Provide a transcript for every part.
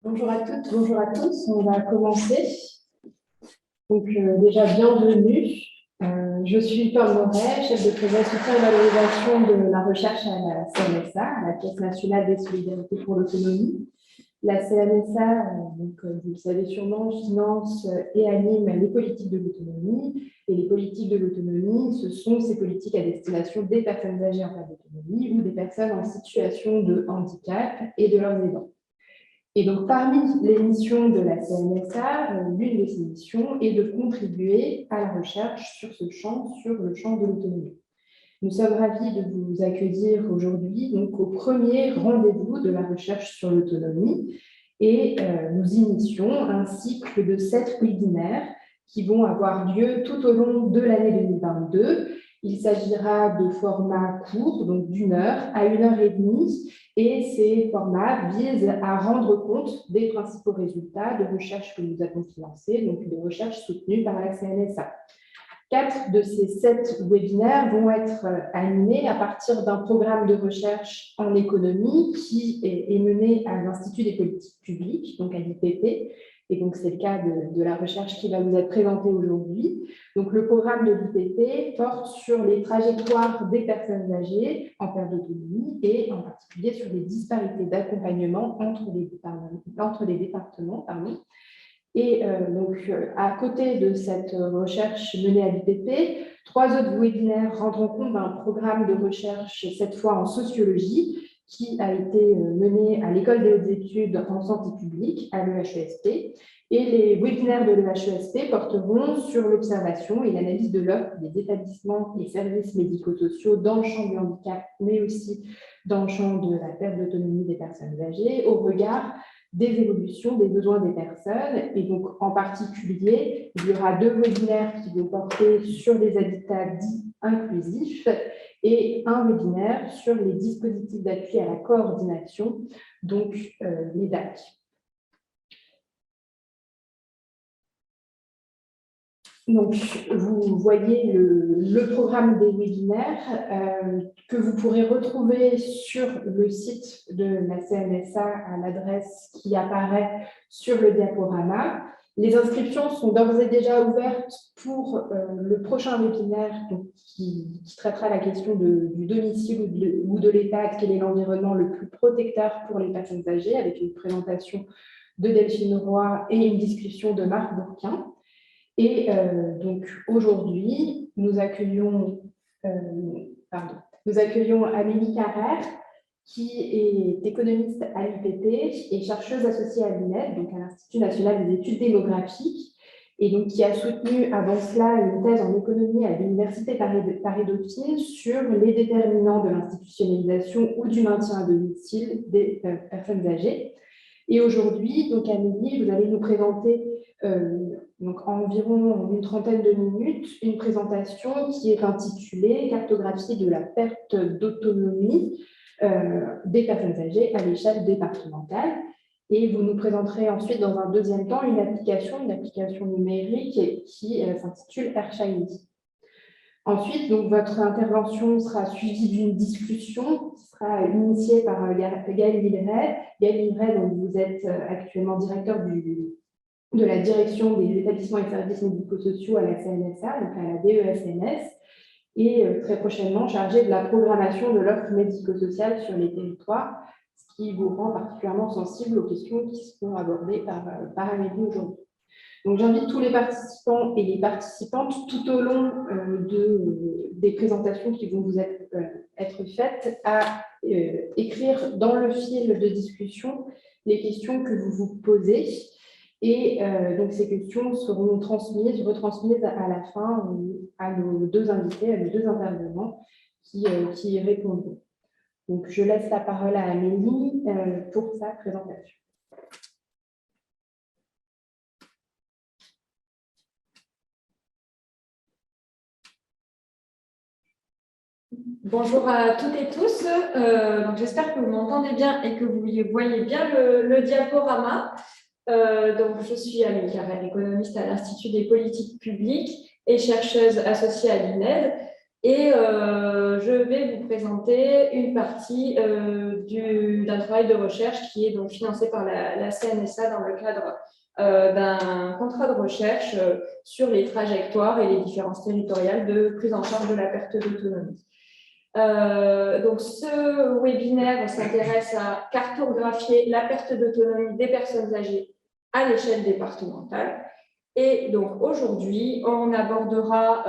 Bonjour à toutes, bonjour à tous. On va commencer. Donc, déjà, bienvenue. Je suis Paul Moret, chef de projet soutien et valorisation de la recherche à la CNSA, à la Caisse nationale des solidarités pour l'autonomie. La CNSA, vous le savez sûrement, finance et anime les politiques de l'autonomie. Et les politiques de l'autonomie, ce sont ces politiques à destination des personnes âgées en perte d'autonomie ou des personnes en situation de handicap et de leurs aidants. Et donc, parmi les missions de la CNSA, l'une de ces missions est de contribuer à la recherche sur ce champ, sur le champ de l'autonomie. Nous sommes ravis de vous accueillir aujourd'hui donc, au premier rendez-vous de la recherche sur l'autonomie et nous initions un cycle de 7 webinaires qui vont avoir lieu tout au long de l'année 2022. Il s'agira de formats courts, donc d'1 heure à 1h30, et ces formats visent à rendre compte des principaux résultats de recherche que nous avons financés, donc de recherche soutenue par la CNSA. 4 de ces 7 webinaires vont être animés à partir d'un programme de recherche en économie qui est mené à l'Institut des politiques publiques, donc à l'IPP. Et donc, c'est le cas de la recherche qui va vous être présentée aujourd'hui. Donc, le programme de l'IPP porte sur les trajectoires des personnes âgées en perte d'autonomie et en particulier sur les disparités d'accompagnement entre les départements. Et à côté de cette recherche menée à l'IPP, 3 autres webinaires rendront compte d'un programme de recherche, cette fois en sociologie, qui a été mené à l'École des hautes études en santé publique, à l'EHESP. Et les webinaires de l'EHESP porteront sur l'observation et l'analyse de l'offre des établissements et services médico-sociaux dans le champ du handicap, mais aussi dans le champ de la perte d'autonomie des personnes âgées, au regard des évolutions des besoins des personnes. Et donc, en particulier, il y aura 2 webinaires qui vont porter sur les habitats dits inclusifs et un webinaire sur les dispositifs d'appui à la coordination, donc les DAC. Donc, vous voyez le programme des webinaires que vous pourrez retrouver sur le site de la CNSA à l'adresse qui apparaît sur le diaporama. Les inscriptions sont d'ores et déjà ouvertes pour le prochain webinaire qui traitera la question du domicile ou de l'EHPAD, quel est l'environnement le plus protecteur pour les personnes âgées, avec une présentation de Delphine Roy et une discussion de Marc Bourquin. Et donc aujourd'hui, nous accueillons Amélie Carrère, qui est économiste à l'IPP et chercheuse associée à l'INED, donc à l'Institut national des études démographiques, et donc qui a soutenu avant cela une thèse en économie à l'Université Paris-Dauphine sur les déterminants de l'institutionnalisation ou du maintien à domicile des personnes âgées. Et aujourd'hui, donc Amélie, vous allez nous présenter donc environ une trentaine de minutes, une présentation qui est intitulée « Cartographie de la perte d'autonomie des personnes âgées à l'échelle départementale ». Et vous nous présenterez ensuite, dans un deuxième temps, une application numérique qui s'intitule AirShiny. Ensuite, donc, votre intervention sera suivie d'une discussion qui sera initiée par Gaël Villeray. Gaël Villeray, donc, vous êtes actuellement directeur de la direction des établissements et services médico-sociaux à la CNSA, donc à la DESNS, et très prochainement chargé de la programmation de l'offre médico-sociale sur les territoires, ce qui vous rend particulièrement sensible aux questions qui seront abordées par Amélie aujourd'hui. Donc, j'invite tous les participants et les participantes tout au long des présentations qui vont vous être faites à écrire dans le fil de discussion les questions que vous vous posez. Et donc, ces questions seront retransmises à la fin à nos 2 invités, à nos 2 intervenants qui y répondront. Donc, je laisse la parole à Amélie pour sa présentation. Bonjour à toutes et tous. J'espère que vous m'entendez bien et que vous voyez bien le diaporama. Donc, je suis Amélie Carrère, économiste à l'Institut des politiques publiques et chercheuse associée à l'INED. Et je vais vous présenter une partie d'un travail de recherche qui est donc financé par la CNSA dans le cadre d'un contrat de recherche sur les trajectoires et les différences territoriales de prise en charge de la perte d'autonomie. Donc, ce webinaire s'intéresse à cartographier la perte d'autonomie des personnes âgées à l'échelle départementale. Et donc, aujourd'hui, on abordera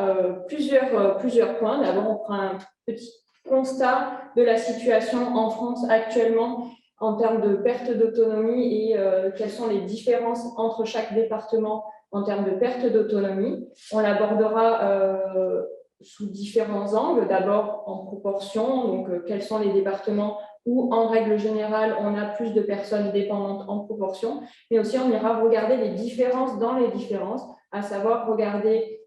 plusieurs points. D'abord, on prend un petit constat de la situation en France actuellement en termes de perte d'autonomie et quelles sont les différences entre chaque département en termes de perte d'autonomie. On l'abordera sous différents angles. D'abord, en proportion, donc quels sont les départements où, en règle générale, on a plus de personnes dépendantes en proportion, mais aussi on ira regarder les différences dans les différences, à savoir regarder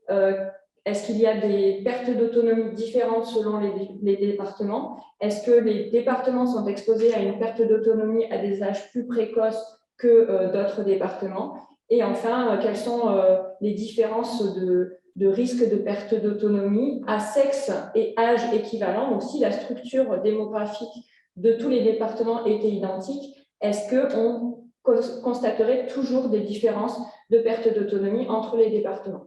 est-ce qu'il y a des pertes d'autonomie différentes selon les départements? Est-ce que les départements sont exposés à une perte d'autonomie à des âges plus précoces que d'autres départements? Et enfin, quelles sont les différences de risque de perte d'autonomie à sexe et âge équivalent? Donc, si la structure démographique de tous les départements était identique, est-ce qu'on constaterait toujours des différences de perte d'autonomie entre les départements?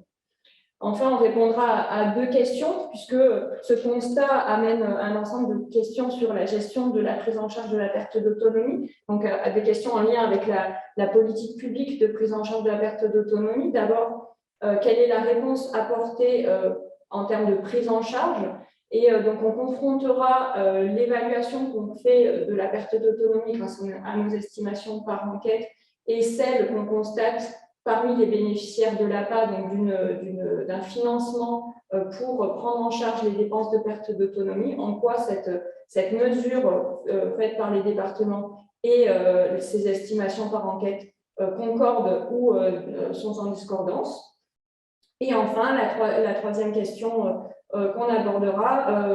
Enfin, on répondra à deux questions, puisque ce constat amène un ensemble de questions sur la gestion de la prise en charge de la perte d'autonomie, donc à des questions en lien avec la politique publique de prise en charge de la perte d'autonomie. D'abord, quelle est la réponse apportée en termes de prise en charge? Et donc, on confrontera l'évaluation qu'on fait de la perte d'autonomie grâce à nos estimations par enquête et celle qu'on constate parmi les bénéficiaires de l'APA, donc d'un financement pour prendre en charge les dépenses de perte d'autonomie, en quoi cette mesure faite par les départements et ces estimations par enquête concordent ou sont en discordance. Et enfin, la troisième question qu'on abordera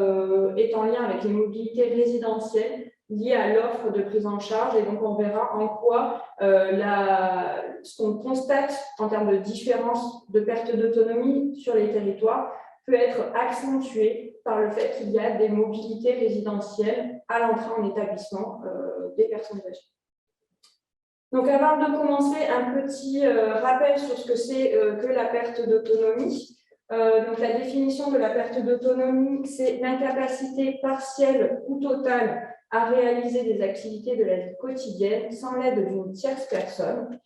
est en lien avec les mobilités résidentielles liées à l'offre de prise en charge. Et donc, on verra en quoi ce qu'on constate en termes de différence de perte d'autonomie sur les territoires peut être accentué par le fait qu'il y a des mobilités résidentielles à l'entrée en établissement des personnes âgées. Donc, avant de commencer, un petit rappel sur ce que c'est que la perte d'autonomie. Donc, la définition de la perte d'autonomie, c'est l'incapacité partielle ou totale à réaliser des activités de la vie quotidienne sans l'aide d'une tierce personne.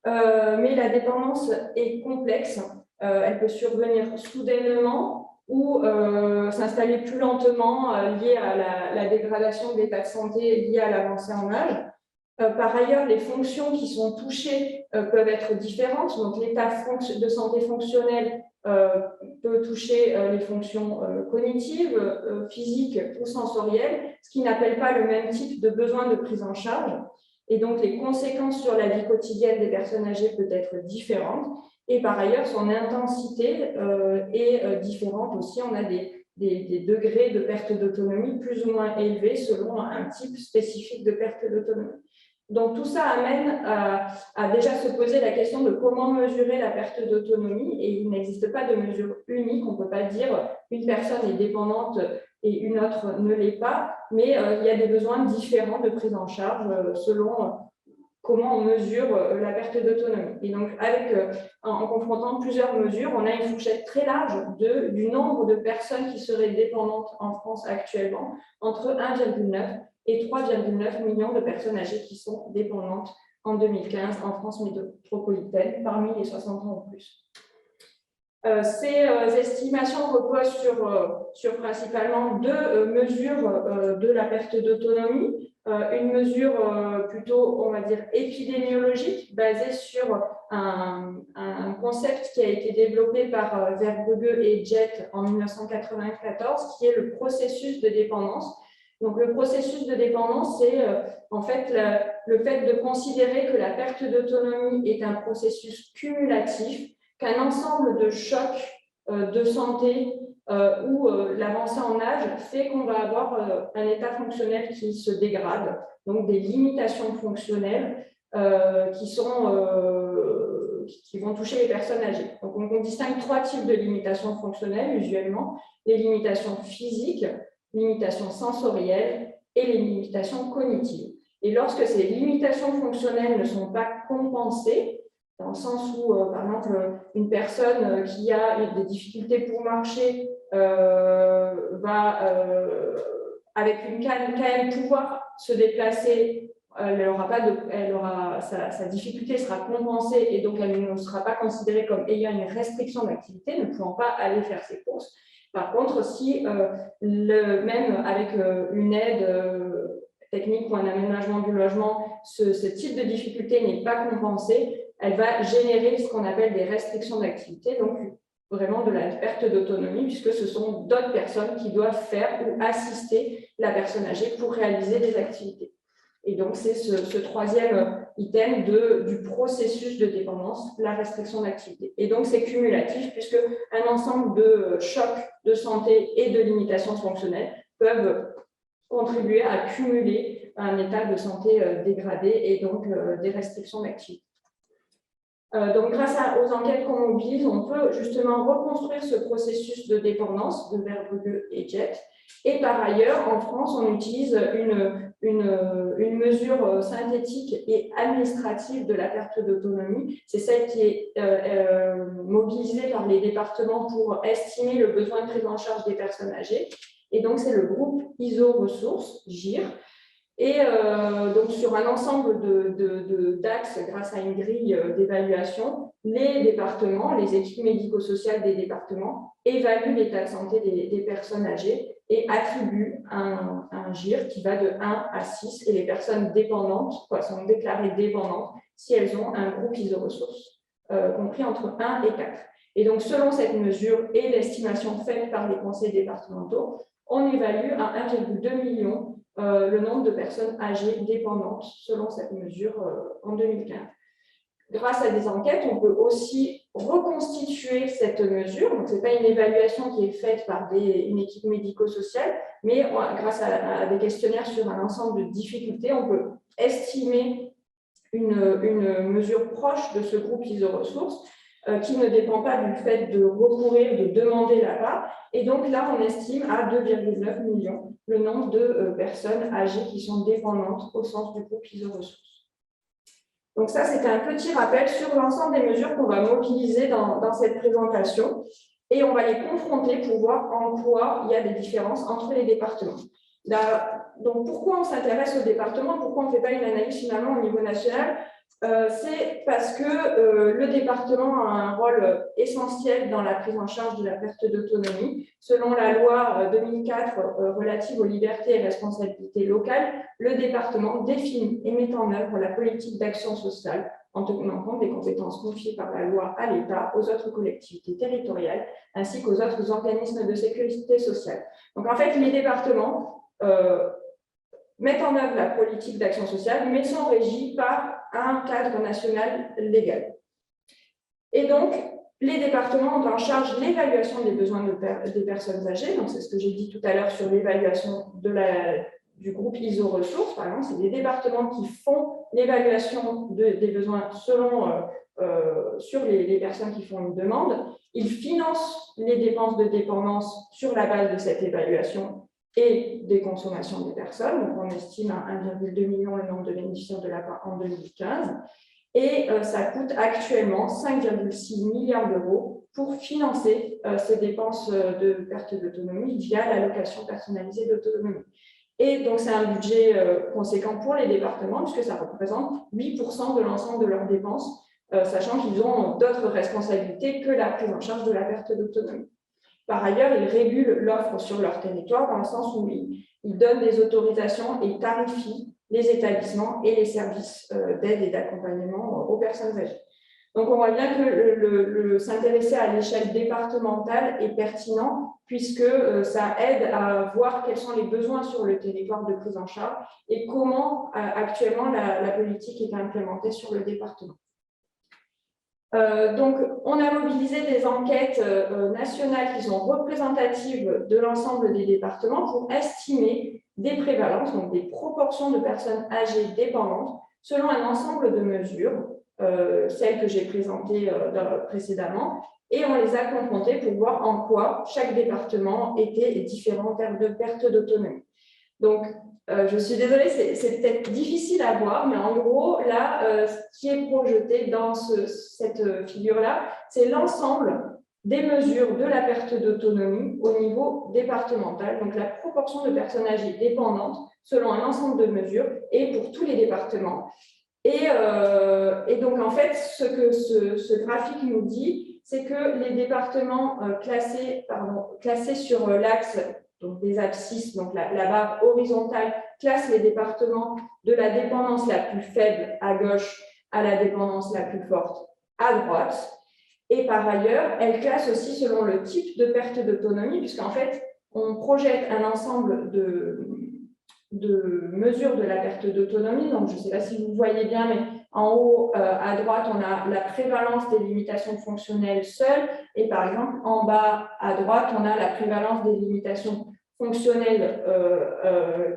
Mais la dépendance est complexe. Elle peut survenir soudainement ou s'installer plus lentement liée à la dégradation de l'état de santé liée à l'avancée en âge. Par ailleurs, les fonctions qui sont touchées peuvent être différentes. Donc, l'état de santé fonctionnelle peut toucher les fonctions cognitives, physiques ou sensorielles, ce qui n'appelle pas le même type de besoin de prise en charge. Et donc, les conséquences sur la vie quotidienne des personnes âgées peuvent être différentes. Et par ailleurs, son intensité est différente aussi. On a des degrés de perte d'autonomie plus ou moins élevés selon un type spécifique de perte d'autonomie. Donc, tout ça amène à déjà se poser la question de comment mesurer la perte d'autonomie. Et il n'existe pas de mesure unique. On ne peut pas dire une personne est dépendante et une autre ne l'est pas, mais il y a des besoins différents de prise en charge selon comment on mesure la perte d'autonomie. Et donc, en confrontant plusieurs mesures, on a une fourchette très large du nombre de personnes qui seraient dépendantes en France actuellement, entre 1,9 et 3,9 millions de personnes âgées qui sont dépendantes en 2015 en France métropolitaine, parmi les 60 ans ou plus. Ces estimations reposent sur principalement deux mesures de la perte d'autonomie. Une mesure plutôt, on va dire, épidémiologique, basée sur un concept qui a été développé par Verbrugge et Jett en 1994, qui est le processus de dépendance. Donc, le processus de dépendance, c'est en fait le fait de considérer que la perte d'autonomie est un processus cumulatif, qu'un ensemble de chocs de santé ou l'avancée en âge fait qu'on va avoir un état fonctionnel qui se dégrade, donc des limitations fonctionnelles qui sont qui vont toucher les personnes âgées. Donc, on distingue 3 types de limitations fonctionnelles, usuellement, les limitations physiques, limitations sensorielles et les limitations cognitives. Et lorsque ces limitations fonctionnelles ne sont pas compensées, dans le sens où, par exemple, une personne qui a des difficultés pour marcher va, avec une canne, quand même pouvoir se déplacer, sa difficulté sera compensée et donc elle ne sera pas considérée comme ayant une restriction d'activité, ne pouvant pas aller faire ses courses. Par contre, si même avec une aide technique ou un aménagement du logement, ce type de difficulté n'est pas compensé, elle va générer ce qu'on appelle des restrictions d'activité, donc vraiment de la perte d'autonomie, puisque ce sont d'autres personnes qui doivent faire ou assister la personne âgée pour réaliser des activités. Et donc, c'est ce troisième item du processus de dépendance, la restriction d'activité. Et donc, c'est cumulatif, puisque un ensemble de chocs de santé et de limitations fonctionnelles peuvent contribuer à cumuler un état de santé dégradé et donc des restrictions d'activité. Donc, grâce aux enquêtes qu'on mobilise, on peut justement reconstruire ce processus de dépendance de Verbrugge et Jett. Et par ailleurs, en France, on utilise une mesure synthétique et administrative de la perte d'autonomie. C'est celle qui est mobilisée par les départements pour estimer le besoin de prise en charge des personnes âgées. Et donc, c'est le groupe ISO-ressources, GIR. Et donc, sur un ensemble d'axes, grâce à une grille d'évaluation, les départements, les équipes médico-sociales des départements évaluent l'état de santé des personnes âgées et attribuent un GIR qui va de 1 à 6. Et les personnes dépendantes sont déclarées dépendantes si elles ont un groupe ISO-ressources, compris entre 1 et 4. Et donc, selon cette mesure et l'estimation faite par les conseils départementaux, on évalue à 1,2 million le nombre de personnes âgées dépendantes selon cette mesure en 2015. Grâce à des enquêtes, on peut aussi reconstituer cette mesure. Donc, ce n'est pas une évaluation qui est faite par une équipe médico-sociale, mais grâce à des questionnaires sur un ensemble de difficultés, on peut estimer une mesure proche de ce groupe ISO-ressources qui ne dépend pas du fait de recourir, de demander l'APA. Et donc là, on estime à 2,9 millions le nombre de personnes âgées qui sont dépendantes au sens du groupe ISO-ressources. Donc ça, c'était un petit rappel sur l'ensemble des mesures qu'on va mobiliser dans cette présentation. Et on va les confronter pour voir en quoi il y a des différences entre les départements. Donc, pourquoi on s'intéresse aux départements? Pourquoi on ne fait pas une analyse finalement au niveau national? C'est parce que le département a un rôle essentiel dans la prise en charge de la perte d'autonomie. Selon la loi 2004 relative aux libertés et responsabilités locales, le département définit et met en œuvre la politique d'action sociale en tenant compte des compétences confiées par la loi à l'État, aux autres collectivités territoriales, ainsi qu'aux autres organismes de sécurité sociale. Donc en fait, les départements mettent en œuvre la politique d'action sociale, mais sont régis par un cadre national légal. Et donc, les départements ont en charge l'évaluation des besoins des personnes âgées. Donc, c'est ce que j'ai dit tout à l'heure sur l'évaluation du groupe ISO-ressources. Par exemple, c'est des départements qui font l'évaluation des besoins sur les personnes qui font une demande. Ils financent les dépenses de dépendance sur la base de cette évaluation et des consommations des personnes. Donc, on estime à 1,2 million le nombre de bénéficiaires de l'APA en 2015. Et ça coûte actuellement 5,6 milliards d'euros pour financer ces dépenses de perte d'autonomie via l'allocation personnalisée d'autonomie. Et donc, c'est un budget conséquent pour les départements, puisque ça représente 8% de l'ensemble de leurs dépenses, sachant qu'ils ont d'autres responsabilités que la prise en charge de la perte d'autonomie. Par ailleurs, ils régulent l'offre sur leur territoire dans le sens où ils donnent des autorisations et tarifient les établissements et les services d'aide et d'accompagnement aux personnes âgées. Donc, on voit bien que s'intéresser à l'échelle départementale est pertinent puisque ça aide à voir quels sont les besoins sur le territoire de prise en charge et comment actuellement la politique est implémentée sur le département. Donc, on a mobilisé des enquêtes nationales qui sont représentatives de l'ensemble des départements pour estimer des prévalences, donc des proportions de personnes âgées dépendantes, selon un ensemble de mesures celles que j'ai présentées précédemment, et on les a confrontées pour voir en quoi chaque département était différent en termes de perte d'autonomie. Donc, je suis désolée, c'est peut-être difficile à voir, mais en gros, là, ce qui est projeté dans cette figure-là, c'est l'ensemble des mesures de la perte d'autonomie au niveau départemental, donc la proportion de personnes âgées dépendantes selon un ensemble de mesures et pour tous les départements. Et donc, en fait, ce que ce graphique nous dit, c'est que les départements classés sur l'axe donc des abscisses, donc la barre horizontale, classe les départements de la dépendance la plus faible à gauche à la dépendance la plus forte à droite. Et par ailleurs, elle classe aussi selon le type de perte d'autonomie, puisqu'en fait, on projette un ensemble de mesures de la perte d'autonomie. Donc, je ne sais pas si vous voyez bien, mais en haut, à droite, on a la prévalence des limitations fonctionnelles seules. Et par exemple, en bas, à droite, on a la prévalence des limitations fonctionnelles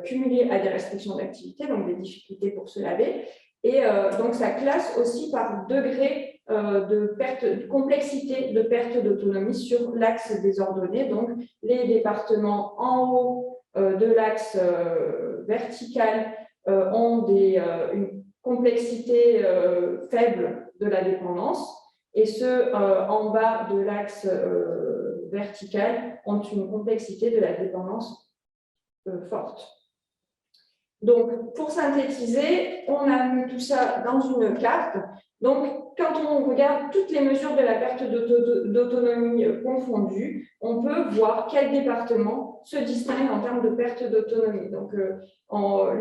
cumulées à des restrictions d'activité, donc des difficultés pour se laver. Et donc, ça classe aussi par degré de complexité de perte d'autonomie sur l'axe des ordonnées. Donc, les départements en haut de l'axe vertical ont une complexité faible de la dépendance, et ceux en bas de l'axe vertical ont une complexité de la dépendance forte. Donc, pour synthétiser, on a mis tout ça dans une carte. Donc, quand on regarde toutes les mesures de la perte d'autonomie confondues, on peut voir quel département se distingue en termes de perte d'autonomie. Donc,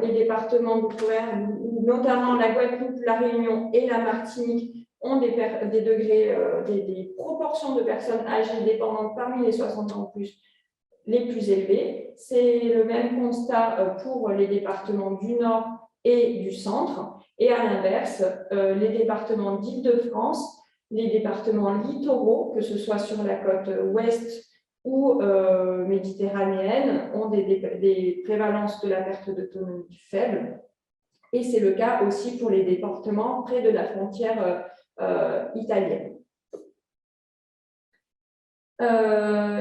les départements d'outre-mer, notamment la Guadeloupe, la Réunion et la Martinique, ont des degrés, des proportions de personnes âgées dépendantes parmi les 60 ans ou plus les plus élevés. C'est le même constat pour les départements du Nord et du Centre. Et à l'inverse, les départements d'Île-de-France, les départements littoraux, que ce soit sur la côte ouest ou méditerranéenne, ont des prévalences de la perte d'autonomie faibles. Et c'est le cas aussi pour les départements près de la frontière italienne.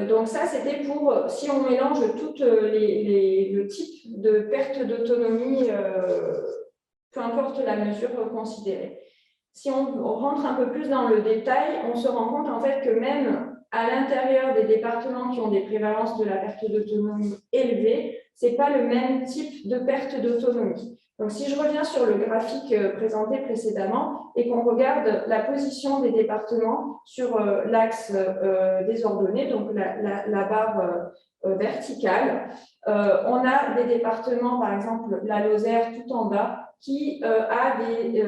Donc ça, c'était pour, si on mélange tout le type de perte d'autonomie, peu importe la mesure considérée. Si on rentre un peu plus dans le détail, on se rend compte en fait que même à l'intérieur des départements qui ont des prévalences de la perte d'autonomie élevées, ce n'est pas le même type de perte d'autonomie. Donc, si je reviens sur le graphique présenté précédemment et qu'on regarde la position des départements sur l'axe des ordonnées, donc la barre verticale, on a des départements, par exemple la Lozère tout en bas, qui a des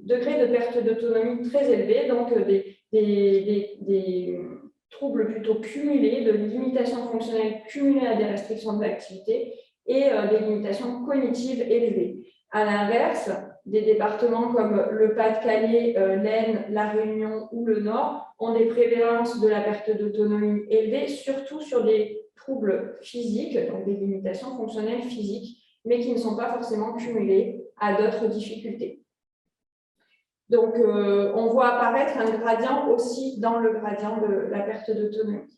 degrés de perte d'autonomie très élevés, donc des troubles plutôt cumulés, de limitations fonctionnelles cumulées à des restrictions d'activité, et des limitations cognitives élevées. À l'inverse, des départements comme le Pas-de-Calais, l'Aisne, la Réunion ou le Nord ont des prévalences de la perte d'autonomie élevées, surtout sur des troubles physiques, donc des limitations fonctionnelles physiques, mais qui ne sont pas forcément cumulées à d'autres difficultés. Donc, on voit apparaître un gradient aussi dans le gradient de la perte d'autonomie.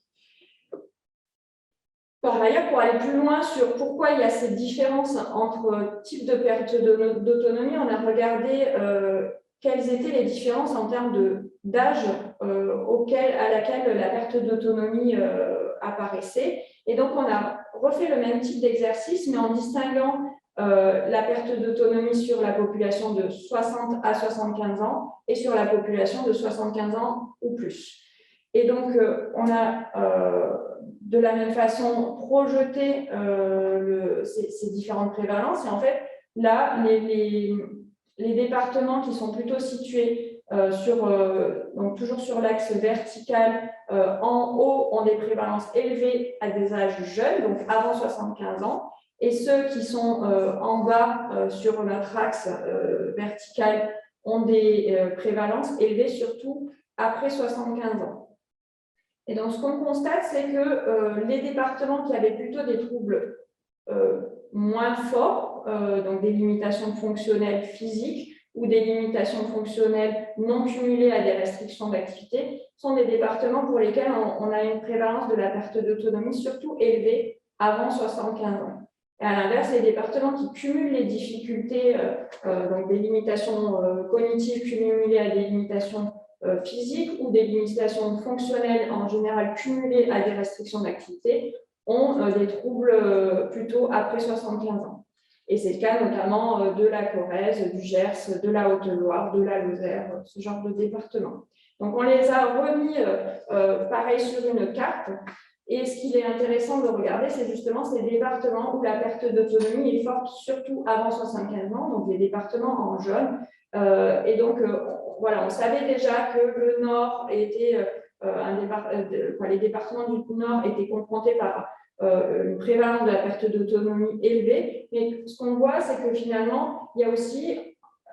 Par ailleurs, pour aller plus loin sur pourquoi il y a cette différence entre types de perte d'autonomie, on a regardé quelles étaient les différences en termes d'âge à laquelle la perte d'autonomie apparaissait. Et donc, on a refait le même type d'exercice, mais en distinguant la perte d'autonomie sur la population de 60 à 75 ans et sur la population de 75 ans ou plus. Et donc, on a de la même façon projeté ces différentes prévalences. Et en fait, là, les départements qui sont plutôt situés donc toujours sur l'axe vertical, en haut, ont des prévalences élevées à des âges jeunes, donc avant 75 ans. Et ceux qui sont en bas sur notre axe vertical ont des prévalences élevées surtout après 75 ans. Et donc, ce qu'on constate, c'est que les départements qui avaient plutôt des troubles moins forts, donc des limitations fonctionnelles physiques, ou des limitations fonctionnelles non cumulées à des restrictions d'activité sont des départements pour lesquels on a une prévalence de la perte d'autonomie surtout élevée avant 75 ans. Et à l'inverse, les départements qui cumulent les difficultés, donc des limitations cognitives cumulées à des limitations physiques ou des limitations fonctionnelles en général cumulées à des restrictions d'activité, ont des troubles plutôt après 75 ans. Et c'est le cas notamment de la Corrèze, du Gers, de la Haute-Loire, de la Lozère, ce genre de départements. Donc on les a remis pareil sur une carte. Et ce qu'il est intéressant de regarder, c'est justement ces départements où la perte d'autonomie est forte, surtout avant 75 ans, donc les départements en jaune. Et donc, voilà, on savait déjà que le Nord était les départements du Nord étaient confrontés par une prévalence de la perte d'autonomie élevée. Mais ce qu'on voit, c'est que finalement, il y a aussi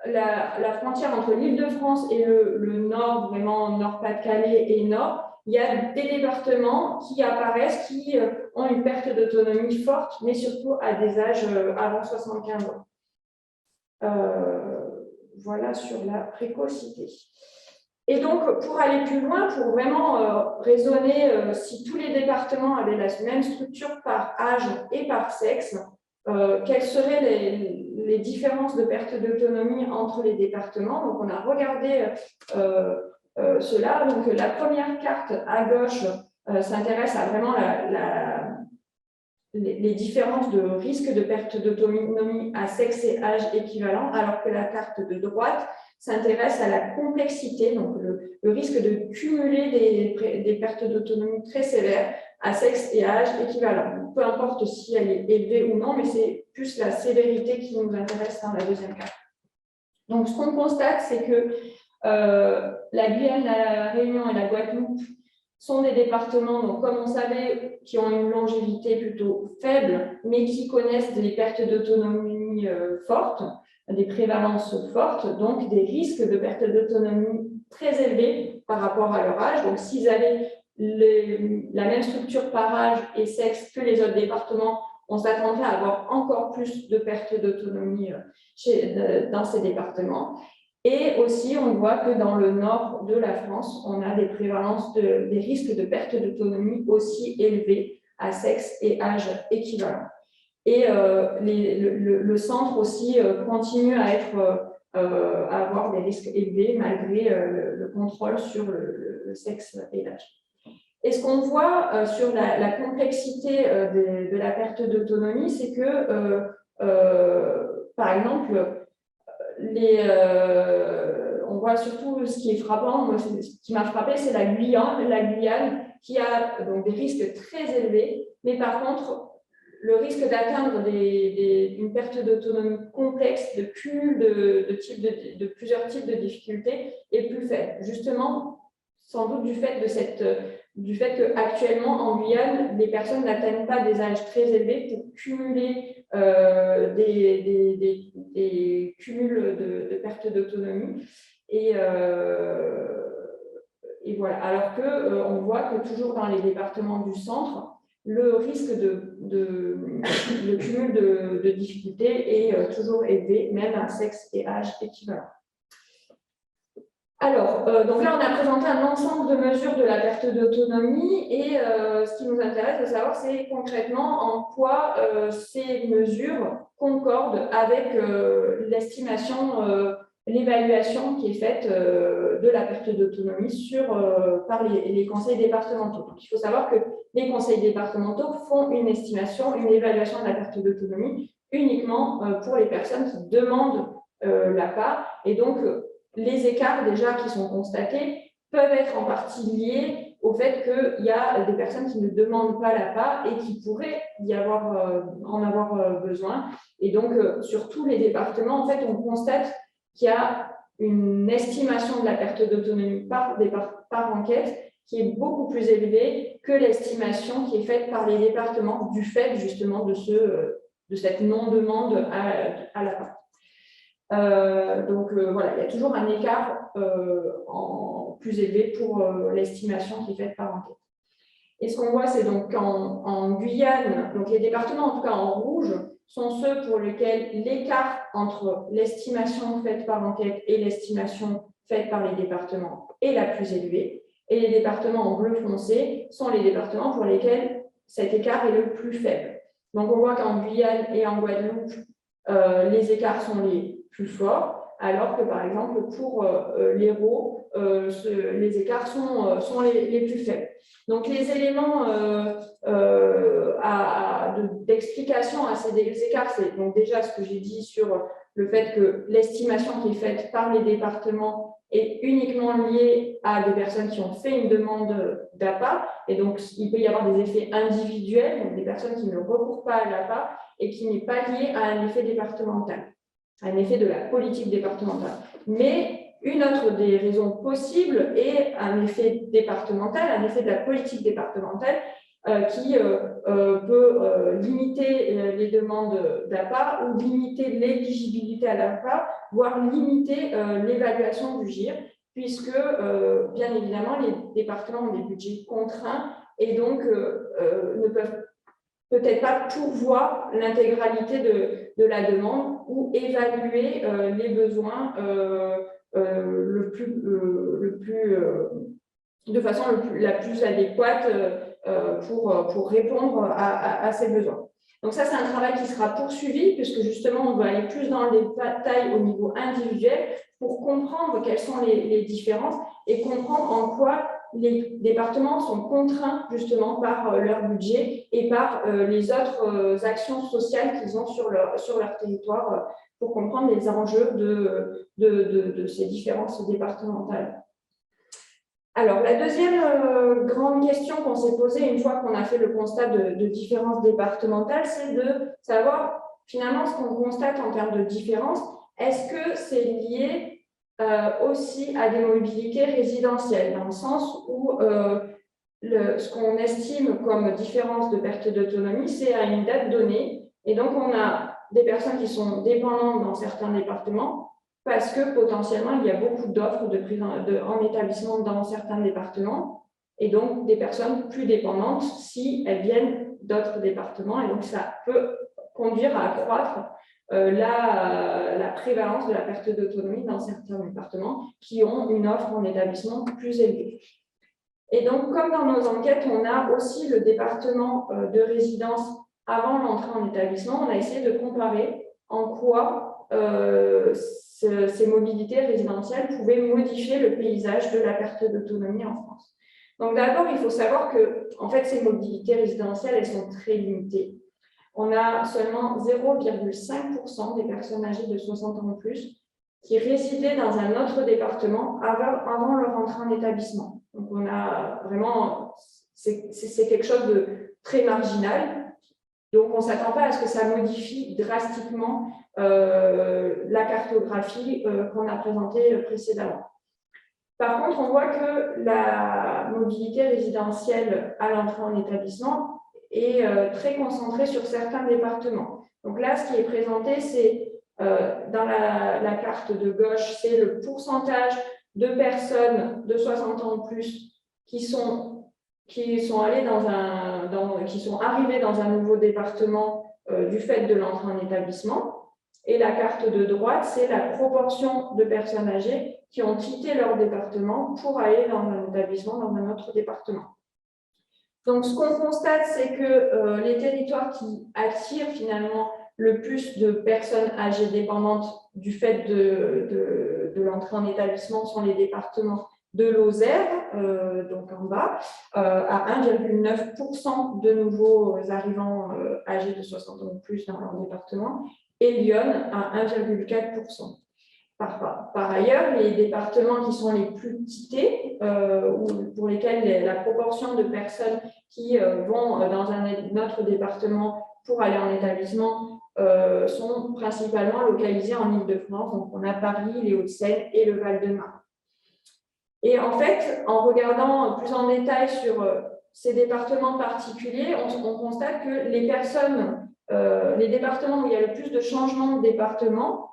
la frontière entre l'Île-de-France et le Nord, vraiment Nord-Pas-de-Calais et Nord. Il y a des départements qui apparaissent, qui ont une perte d'autonomie forte, mais surtout à des âges avant 75 ans. Voilà sur la précocité. Et donc, pour aller plus loin, pour vraiment raisonner si tous les départements avaient la même structure par âge et par sexe, quelles seraient les différences de perte d'autonomie entre les départements. Donc, on a regardé cela. Donc, la première carte à gauche s'intéresse à vraiment les différences de risque de perte d'autonomie à sexe et âge équivalent, alors que la carte de droite s'intéresse à la complexité, donc le risque de cumuler des pertes d'autonomie très sévères à sexe et âge équivalent. Peu importe si elle est élevée ou non, mais c'est plus la sévérité qui nous intéresse dans la deuxième carte. Donc, ce qu'on constate, c'est que la Guyane, la Réunion et la Guadeloupe sont des départements, donc, comme on savait, qui ont une longévité plutôt faible, mais qui connaissent des pertes d'autonomie fortes, des prévalences fortes, donc des risques de perte d'autonomie très élevés par rapport à leur âge. Donc, s'ils avaient la même structure par âge et sexe que les autres départements, on s'attendrait à avoir encore plus de pertes d'autonomie dans ces départements. Et aussi, on voit que dans le nord de la France, on a des prévalences des risques de perte d'autonomie aussi élevés à sexe et âge équivalent. Et le centre aussi continue à avoir des risques élevés malgré le contrôle sur le sexe et l'âge. Et ce qu'on voit sur la complexité de la perte d'autonomie, c'est que, par exemple, on voit surtout ce qui est frappant, moi, ce qui m'a frappé, c'est la Guyane qui a donc des risques très élevés, mais par contre, le risque d'atteindre une perte d'autonomie complexe, de cumul de plusieurs types de difficultés est plus faible. Justement, sans doute du fait qu'actuellement, en Guyane, les personnes n'atteignent pas des âges très élevés pour cumuler des cumuls de perte d'autonomie. Et voilà. Alors qu'on voit que toujours dans les départements du centre, le risque de cumul de difficultés est toujours élevé, même à sexe et âge équivalent. Alors, donc là, on a présenté un ensemble de mesures de la perte d'autonomie et ce qui nous intéresse de savoir, c'est concrètement en quoi ces mesures concordent avec l'estimation, l'évaluation qui est faite de la perte d'autonomie par les conseils départementaux. Donc, il faut savoir que les conseils départementaux font une estimation, une évaluation de la perte d'autonomie uniquement pour les personnes qui demandent l'APA et donc les écarts déjà qui sont constatés peuvent être en partie liés au fait qu'il y a des personnes qui ne demandent pas l'APA et qui pourraient en avoir besoin. Et donc, sur tous les départements, en fait, on constate qu'il y a une estimation de la perte d'autonomie par enquête qui est beaucoup plus élevée que l'estimation qui est faite par les départements du fait justement de cette non-demande à l'APA. Donc, voilà, il y a toujours un écart plus élevé pour l'estimation qui est faite par enquête. Et ce qu'on voit, c'est donc en Guyane, donc les départements, en tout cas en rouge, sont ceux pour lesquels l'écart entre l'estimation faite par enquête et l'estimation faite par les départements est la plus élevée. Et les départements en bleu foncé sont les départements pour lesquels cet écart est le plus faible. Donc, on voit qu'en Guyane et en Guadeloupe, les écarts sont les plus forts, alors que, par exemple, pour l'Hérault, les écarts sont les plus faibles. Donc, les éléments d'explication à ces écarts, c'est donc déjà ce que j'ai dit sur le fait que l'estimation qui est faite par les départements est uniquement liée à des personnes qui ont fait une demande d'APA, et donc il peut y avoir des effets individuels, donc des personnes qui ne recourent pas à l'APA, et qui n'est pas lié à un effet départemental, un effet de la politique départementale. Mais une autre des raisons possibles est un effet départemental, un effet de la politique départementale qui peut limiter les demandes d'APA ou limiter l'éligibilité à l'APA, voire limiter l'évaluation du GIR, puisque, bien évidemment, les départements ont des budgets contraints et donc ne peuvent peut-être pas pourvoir l'intégralité de la demande ou évaluer les besoins de façon la plus adéquate pour répondre à ces besoins. Donc ça, c'est un travail qui sera poursuivi puisque justement, on va aller plus dans les détails au niveau individuel pour comprendre quelles sont les différences et comprendre en quoi les départements sont contraints justement par leur budget et par les autres actions sociales qu'ils ont sur leur territoire pour comprendre les enjeux de ces différences départementales. Alors, la deuxième grande question qu'on s'est posée une fois qu'on a fait le constat de différences départementales, c'est de savoir finalement ce qu'on constate en termes de différences. Est-ce que c'est lié aussi à des mobilités résidentielles, dans le sens où ce qu'on estime comme différence de perte d'autonomie, c'est à une date donnée. Et donc, on a des personnes qui sont dépendantes dans certains départements, parce que potentiellement, il y a beaucoup d'offres de prise en établissement dans certains départements, et donc des personnes plus dépendantes si elles viennent d'autres départements, et donc ça peut conduire à accroître la prévalence de la perte d'autonomie dans certains départements qui ont une offre en établissement plus élevée. Et donc, comme dans nos enquêtes, on a aussi le département de résidence avant l'entrée en établissement, on a essayé de comparer en quoi ces mobilités résidentielles pouvaient modifier le paysage de la perte d'autonomie en France. Donc d'abord, il faut savoir que en fait, ces mobilités résidentielles, elles sont très limitées. On a seulement 0,5% des personnes âgées de 60 ans ou plus qui résidaient dans un autre département avant leur entrée en établissement. Donc on a vraiment, c'est quelque chose de très marginal. Donc, on ne s'attend pas à ce que ça modifie drastiquement la cartographie qu'on a présentée précédemment. Par contre, on voit que la mobilité résidentielle à l'entrée en établissement est très concentrée sur certains départements. Donc là, ce qui est présenté, c'est dans la carte de gauche, c'est le pourcentage de personnes de 60 ans ou plus qui sont arrivées dans un nouveau département du fait de l'entrée en établissement. Et la carte de droite, c'est la proportion de personnes âgées qui ont quitté leur département pour aller dans un établissement, dans un autre département. Donc, ce qu'on constate, c'est que les territoires qui attirent finalement le plus de personnes âgées dépendantes du fait de l'entrée en établissement sont les départements de Lozère, donc en bas, à 1,9% de nouveaux arrivants âgés de 60 ans ou plus dans leur département, et Lyon à 1,4%. Par ailleurs, les départements qui sont les plus tités, pour lesquels la proportion de personnes qui vont dans un autre département pour aller en établissement sont principalement localisés en Île-de-France. Donc, on a Paris, les Hauts-de-Seine et le Val-de-Marne. Et en fait, en regardant plus en détail sur ces départements particuliers, on constate que les départements où il y a le plus de changements de département,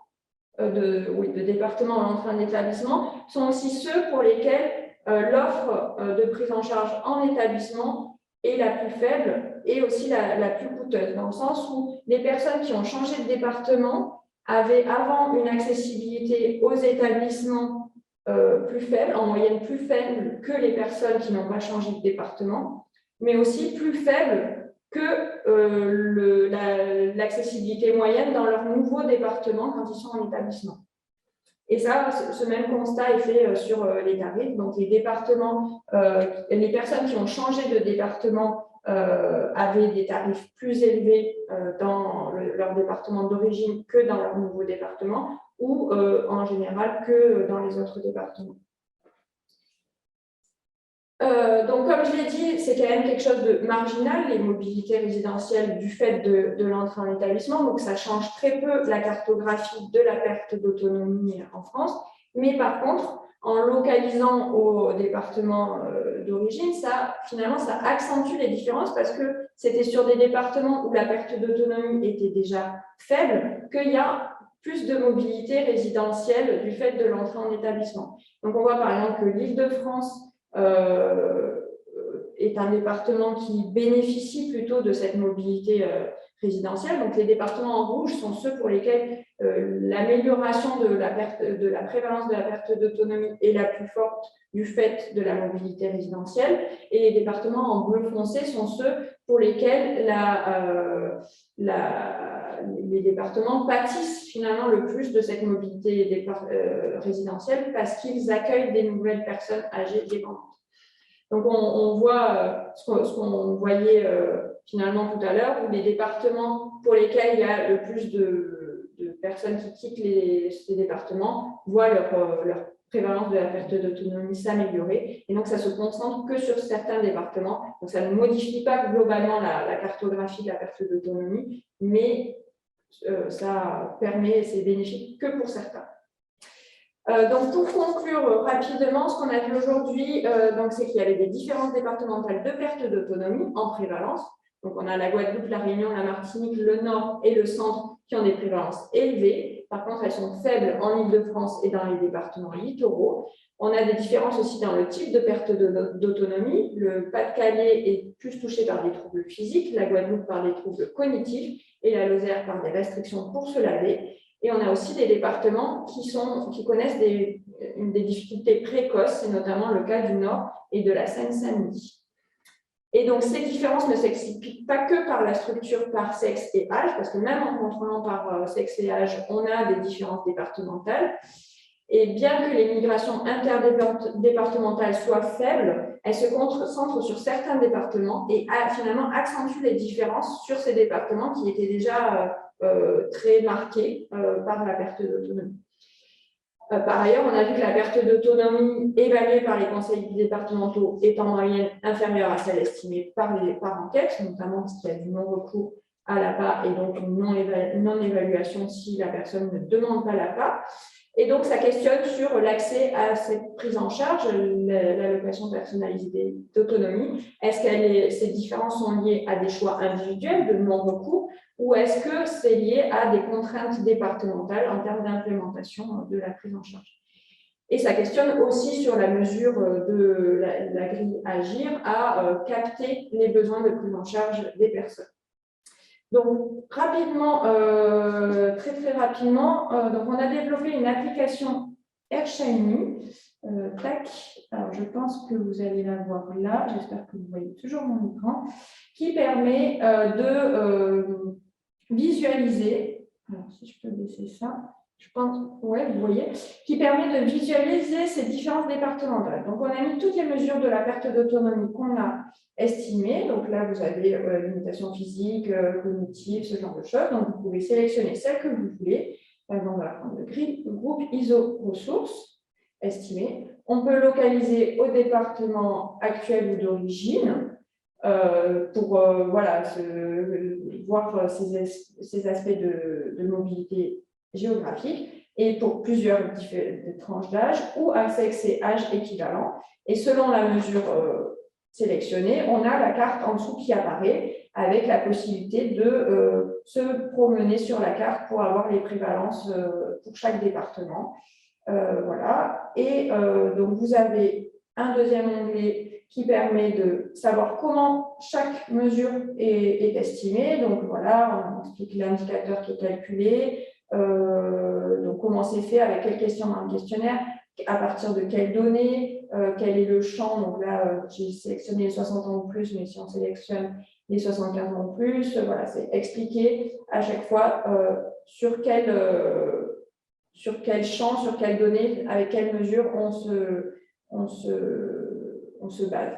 de département à l'entrée en établissement, sont aussi ceux pour lesquels l'offre de prise en charge en établissement et la plus faible et aussi la plus coûteuse, dans le sens où les personnes qui ont changé de département avaient avant une accessibilité aux établissements plus faible, en moyenne plus faible que les personnes qui n'ont pas changé de département, mais aussi plus faible que l'accessibilité moyenne dans leur nouveau département quand ils sont en établissement. Et ça, ce même constat est fait sur les tarifs. Donc, les personnes qui ont changé de département avaient des tarifs plus élevés dans leur département d'origine que dans leur nouveau département, ou en général que dans les autres départements. Donc, comme je l'ai dit, c'est quand même quelque chose de marginal, les mobilités résidentielles du fait de l'entrée en établissement. Donc, ça change très peu la cartographie de la perte d'autonomie en France. Mais par contre, en localisant au département d'origine, finalement, ça accentue les différences parce que c'était sur des départements où la perte d'autonomie était déjà faible qu'il y a plus de mobilité résidentielle du fait de l'entrée en établissement. Donc, on voit par exemple que l'Île-de-France est un département qui bénéficie plutôt de cette mobilité résidentielle. Donc, les départements en rouge sont ceux pour lesquels l'amélioration de la prévalence de la perte d'autonomie est la plus forte du fait de la mobilité résidentielle. Et les départements en bleu foncé sont ceux pour lesquels les départements pâtissent finalement le plus de cette mobilité résidentielle parce qu'ils accueillent des nouvelles personnes âgées dépendantes. Donc, on voit ce qu'on voyait finalement tout à l'heure, où les départements pour lesquels il y a le plus de personnes qui quittent ces départements voient leur prévalence de la perte d'autonomie s'améliorer. Et donc, ça se concentre que sur certains départements. Donc, ça ne modifie pas globalement la cartographie de la perte d'autonomie, mais ça permet, c'est bénéfique que pour certains. Donc, pour conclure rapidement, ce qu'on a vu aujourd'hui, c'est qu'il y avait des différences départementales de perte d'autonomie en prévalence. Donc, on a la Guadeloupe, la Réunion, la Martinique, le Nord et le Centre qui ont des prévalences élevées. Par contre, elles sont faibles en Île-de-France et dans les départements littoraux. On a des différences aussi dans le type de perte d'autonomie. Le Pas-de-Calais est plus touché par des troubles physiques, la Guadeloupe par des troubles cognitifs et la Lozère par des restrictions pour se laver. Et on a aussi des départements qui connaissent des difficultés précoces, c'est notamment le cas du Nord et de la Seine-Saint-Denis. Et donc, ces différences ne s'expliquent pas que par la structure par sexe et âge, parce que même en contrôlant par sexe et âge, on a des différences départementales. Et bien que les migrations interdépartementales soient faibles, elles se concentrent sur certains départements et finalement accentuent les différences sur ces départements qui étaient déjà très marqués par la perte d'autonomie. Par ailleurs, on a vu que la perte d'autonomie évaluée par les conseils départementaux est en moyenne inférieure à celle estimée par enquête, notamment parce qu'il y a du non-recours à l'APA et donc une non-évaluation si la personne ne demande pas l'APA. Et donc, ça questionne sur l'accès à cette prise en charge, l'allocation personnalisée d'autonomie. Est-ce que ces différences sont liées à des choix individuels de non-recours ou est-ce que c'est lié à des contraintes départementales en termes d'implémentation de la prise en charge? Et ça questionne aussi sur la mesure de la grille Agir à capter les besoins de prise en charge des personnes. Donc, rapidement, très rapidement, donc on a développé une application AirShiny. Alors, je pense que vous allez la voir là. J'espère que vous voyez toujours mon écran, qui permet de visualiser. Alors, si je peux baisser ça. Je pense, ouais, vous voyez, qui permet de visualiser ces différences départementales. Donc, on a mis toutes les mesures de la perte d'autonomie qu'on a estimées. Donc là, vous avez limitation physique, cognitive, ce genre de choses. Donc, vous pouvez sélectionner celle que vous voulez. Par exemple, on va prendre le groupe ISO ressources estimé. On peut localiser au département actuel ou d'origine pour voilà, voir ces aspects de mobilité géographique et pour plusieurs tranches d'âge ou à sexe et âge équivalent. Et selon la mesure sélectionnée, on a la carte en dessous qui apparaît avec la possibilité de se promener sur la carte pour avoir les prévalences pour chaque département. Voilà. Et donc, vous avez un deuxième onglet qui permet de savoir comment chaque mesure est estimée. Donc voilà, on explique l'indicateur qui est calculé, donc comment c'est fait, avec quelles questions dans le questionnaire, à partir de quelles données, quel est le champ. Donc là, j'ai sélectionné les 60 ans ou plus, mais si on sélectionne les 75 ans ou plus, voilà, c'est expliqué à chaque fois sur quel champ, sur quelles données, avec quelles mesures on se base.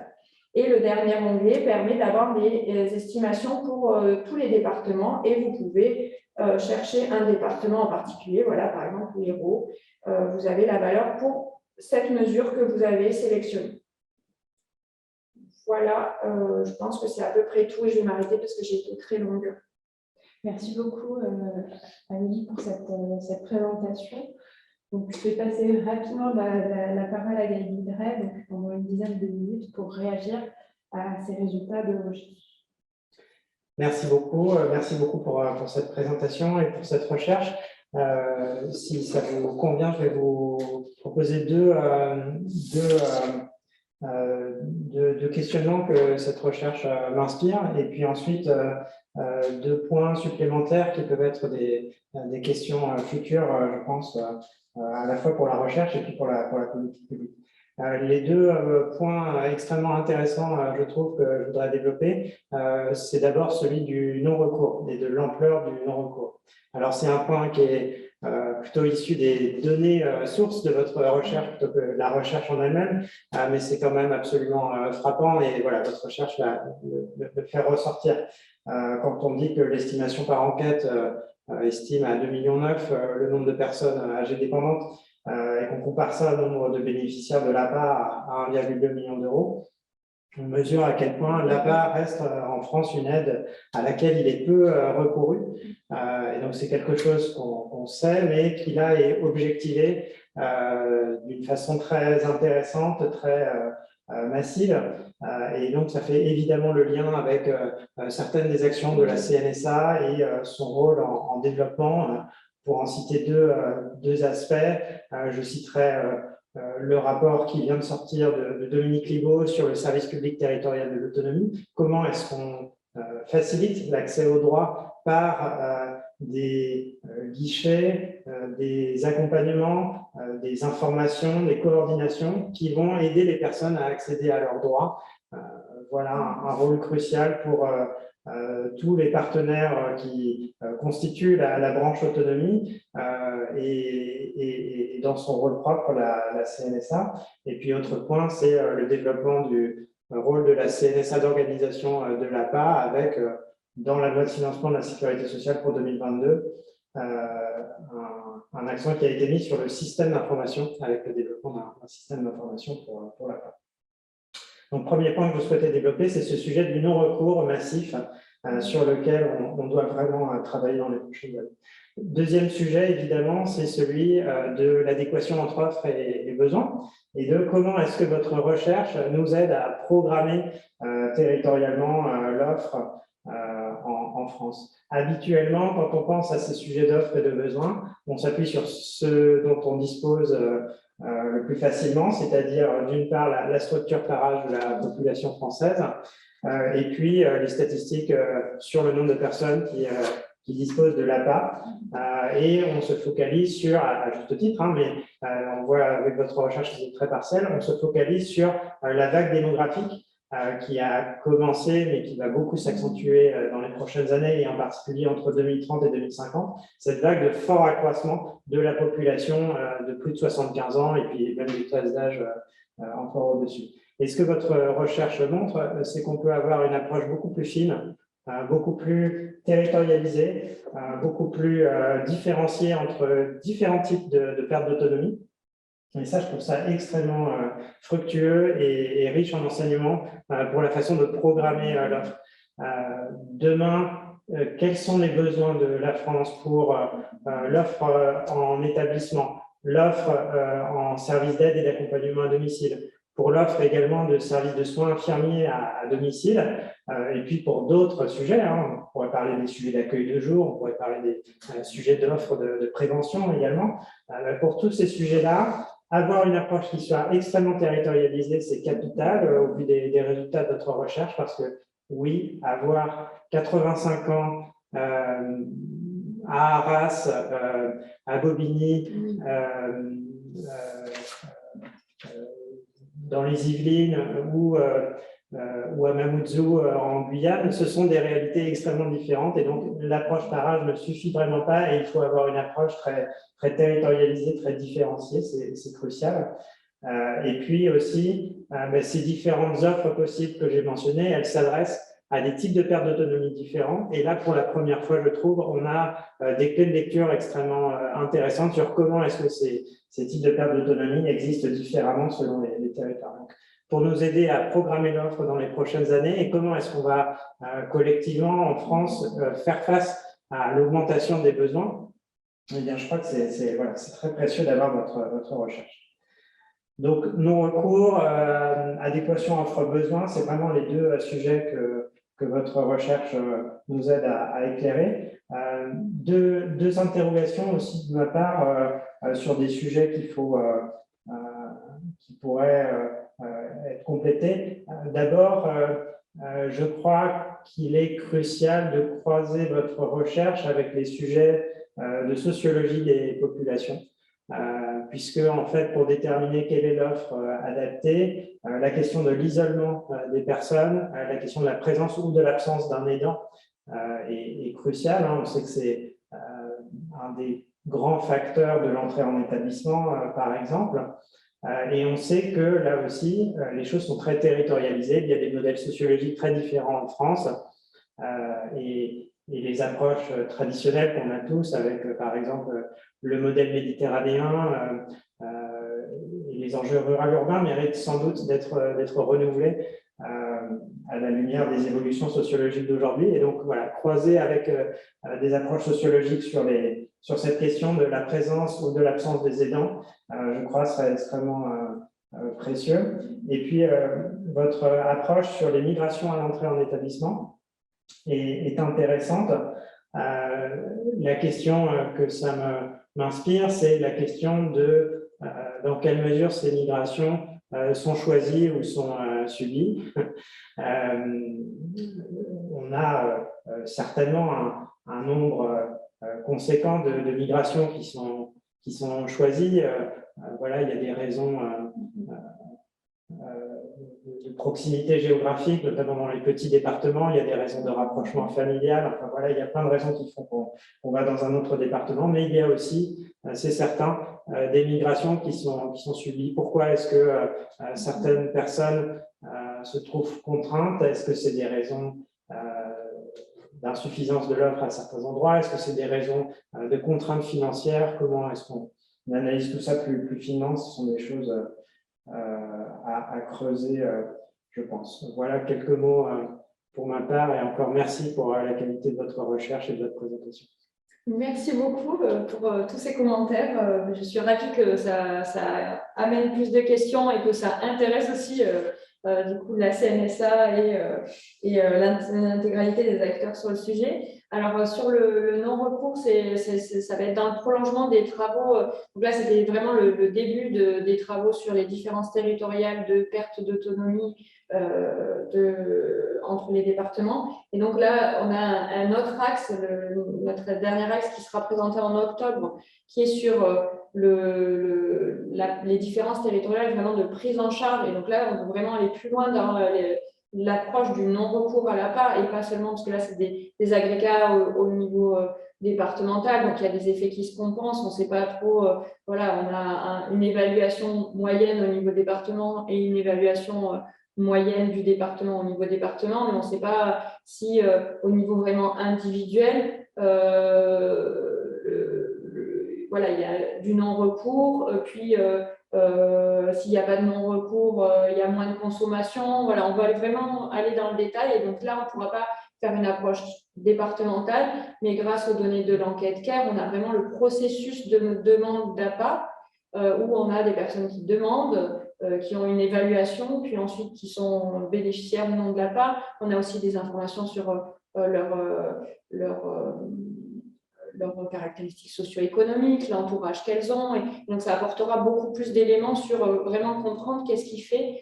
Et le dernier onglet permet d'avoir les estimations pour tous les départements, et vous pouvez chercher un département en particulier. Voilà, par exemple, l'Hérault, vous avez la valeur pour cette mesure que vous avez sélectionnée. Voilà, je pense que c'est à peu près tout, et je vais m'arrêter parce que j'ai été très longue. Merci beaucoup, Amélie, pour cette présentation. Donc, je vais passer rapidement la parole à Gaëlle Drey, donc pendant une dizaine de minutes pour réagir à ces résultats de recherche. Merci beaucoup pour cette présentation et pour cette recherche. Si ça vous convient, je vais vous proposer deux questionnements que cette recherche m'inspire, et puis ensuite deux points supplémentaires qui peuvent être des questions futures, je pense, à la fois pour la recherche et puis pour la politique publique. Les deux points extrêmement intéressants, je trouve, que je voudrais développer, c'est d'abord celui du non-recours et de l'ampleur du non-recours. Alors, c'est un point qui est plutôt issu des données sources de votre recherche plutôt que la recherche en elle-même, mais c'est quand même absolument frappant, et voilà, votre recherche le fait ressortir. Quand on dit que l'estimation par enquête estime à 2,9 millions le nombre de personnes âgées dépendantes, et qu'on compare ça au nombre de bénéficiaires de l'APA à 1,2 million d'euros, on mesure à quel point l'APA reste en France une aide à laquelle il est peu recouru. Et donc, c'est quelque chose qu'on sait, mais qui là est objectivé d'une façon très intéressante, très massive. Et donc, ça fait évidemment le lien avec certaines des actions de la CNSA et son rôle en développement. Pour en citer deux aspects, je citerai le rapport qui vient de sortir de Dominique Libaud sur le service public territorial de l'autonomie. Comment est-ce qu'on facilite l'accès aux droits par des guichets, des accompagnements, des informations, des coordinations qui vont aider les personnes à accéder à leurs droits. Voilà un rôle crucial pour tous les partenaires qui constituent la branche autonomie et dans son rôle propre, la CNSA. Et puis, autre point, c'est le développement du rôle de la CNSA d'organisation de l'APA avec, dans la loi de financement de la sécurité sociale pour 2022, un accent qui a été mis sur le système d'information, avec le développement d'un système d'information pour l'APA. Donc, premier point que je souhaitais développer, c'est ce sujet du non-recours massif sur lequel on doit vraiment travailler dans les prochaines années. Deuxième sujet, évidemment, c'est celui de l'adéquation entre offres et besoins, et de comment est-ce que votre recherche nous aide à programmer territorialement l'offre en France. Habituellement, quand on pense à ces sujets d'offres et de besoins, on s'appuie sur ce dont on dispose le plus facilement, c'est-à-dire d'une part la structure par âge de la population française, et puis les statistiques sur le nombre de personnes qui disposent de l'APA, et on se focalise sur, à juste titre, mais on voit avec votre recherche qui est très partielle, on se focalise sur la vague démographique qui a commencé, mais qui va beaucoup s'accentuer dans les prochaines années, et en particulier entre 2030 et 2050, cette vague de fort accroissement de la population de plus de 75 ans, et puis même des classes d'âge encore au-dessus. Et ce que votre recherche montre, c'est qu'on peut avoir une approche beaucoup plus fine, beaucoup plus territorialisée, beaucoup plus différenciée entre différents types de perte d'autonomie. Et ça, je trouve ça extrêmement fructueux et riche en enseignements pour la façon de programmer l'offre. Demain, quels sont les besoins de la France pour l'offre en établissement, l'offre en service d'aide et d'accompagnement à domicile, pour l'offre également de services de soins infirmiers à domicile, et puis pour d'autres sujets, on pourrait parler des sujets d'accueil de jour, on pourrait parler des sujets d'offres de prévention également. Pour tous ces sujets-là, Avoir une approche qui soit extrêmement territorialisée, c'est capital au vu des résultats de notre recherche, parce que oui, avoir 85 ans à Arras, à Bobigny, dans les Yvelines ou à Mamoudzou en Guyane, ce sont des réalités extrêmement différentes et donc l'approche par âge ne suffit vraiment pas et il faut avoir une approche très, très territorialisée, très différenciée, c'est crucial. Et puis aussi, ces différentes offres possibles que j'ai mentionnées, elles s'adressent à des types de pertes d'autonomie différents. Et là, pour la première fois, je trouve, on a des clés de lecture extrêmement intéressantes sur comment est-ce que ces types de pertes d'autonomie existent différemment selon les territoires. Donc, pour nous aider à programmer l'offre dans les prochaines années et comment est-ce qu'on va collectivement en France faire face à l'augmentation des besoins, eh bien, je crois que c'est très précieux d'avoir votre recherche. Donc, non-recours, adéquation offre-besoin, c'est vraiment les deux sujets que votre recherche nous aide à éclairer. Deux interrogations aussi de ma part sur des sujets qui pourraient être complétés. D'abord, je crois qu'il est crucial de croiser votre recherche avec les sujets de sociologie des populations. Puisque, en fait, pour déterminer quelle est l'offre adaptée, la question de l'isolement des personnes, la question de la présence ou de l'absence d'un aidant est cruciale. On sait que c'est un des grands facteurs de l'entrée en établissement, par exemple. Et on sait que, là aussi, les choses sont très territorialisées. Il y a des modèles sociologiques très différents en France. Et les approches traditionnelles qu'on a tous avec, par exemple, le modèle méditerranéen et les enjeux rural-urbains méritent sans doute d'être renouvelés à la lumière des évolutions sociologiques d'aujourd'hui. Et donc, voilà, croiser avec des approches sociologiques sur cette question de la présence ou de l'absence des aidants, je crois, serait extrêmement précieux. Et puis, votre approche sur les migrations à l'entrée en établissement est intéressante. La question que ça m'inspire, c'est la question de dans quelle mesure ces migrations sont choisies ou sont subies. On a certainement un nombre conséquent de migrations qui sont choisies. Voilà, il y a des raisons de proximité géographique, notamment dans les petits départements. Il y a des raisons de rapprochement familial. Enfin, voilà, il y a plein de raisons qui font qu'on va dans un autre département, mais il y a aussi, c'est certain, des migrations qui sont subies. Pourquoi est-ce que certaines personnes se trouvent contraintes? Est-ce que c'est des raisons d'insuffisance de l'offre à certains endroits? Est-ce que c'est des raisons de contraintes financières? Comment est-ce qu'on analyse tout ça plus finement? Ce sont des choses à creuser, je pense. Voilà quelques mots pour ma part et encore merci pour la qualité de votre recherche et de votre présentation. Merci beaucoup pour tous ces commentaires. Je suis ravie que ça amène plus de questions et que ça intéresse aussi du coup la CNSA et l'intégralité des acteurs sur le sujet. Alors sur le non-recours, ça va être dans le prolongement des travaux. Donc là, c'était vraiment le début des travaux sur les différences territoriales de perte d'autonomie entre les départements. Et donc là, on a un autre axe, notre dernier axe qui sera présenté en octobre, qui est sur les différences territoriales vraiment de prise en charge. Et donc là, on peut vraiment aller plus loin dans l'approche du non-recours à la part et pas seulement parce que là, c'est des agrégats au niveau départemental, donc il y a des effets qui se compensent, on ne sait pas trop, voilà, on a une évaluation moyenne au niveau département et une évaluation moyenne du département au niveau département, mais on ne sait pas si au niveau vraiment individuel, voilà, il y a du non-recours, puis s'il n'y a pas de non-recours, il y a moins de consommation. Voilà, on va vraiment aller dans le détail et donc là, on ne pourra pas faire une approche départementale, mais grâce aux données de l'enquête CARE, on a vraiment le processus de demande d'APA où on a des personnes qui demandent, qui ont une évaluation, puis ensuite qui sont bénéficiaires ou non de l'APA. On a aussi des informations sur leur leurs caractéristiques socio-économiques, l'entourage qu'elles ont. Et donc, ça apportera beaucoup plus d'éléments sur vraiment comprendre qu'est-ce qui fait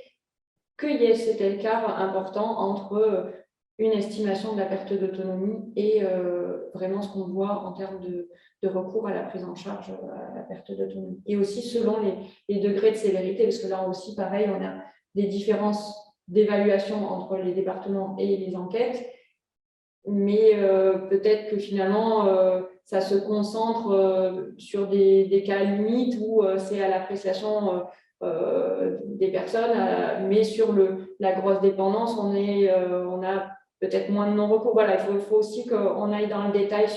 qu'il y ait cet écart important entre une estimation de la perte d'autonomie et vraiment ce qu'on voit en termes de recours à la prise en charge à la perte d'autonomie. Et aussi selon les degrés de sévérité, parce que là aussi, pareil, on a des différences d'évaluation entre les départements et les enquêtes, mais peut-être que finalement, ça se concentre sur des cas limites où c'est à l'appréciation des personnes, mais sur la grosse dépendance, on a peut-être moins de non-recours. Voilà, il faut aussi qu'on aille dans le détail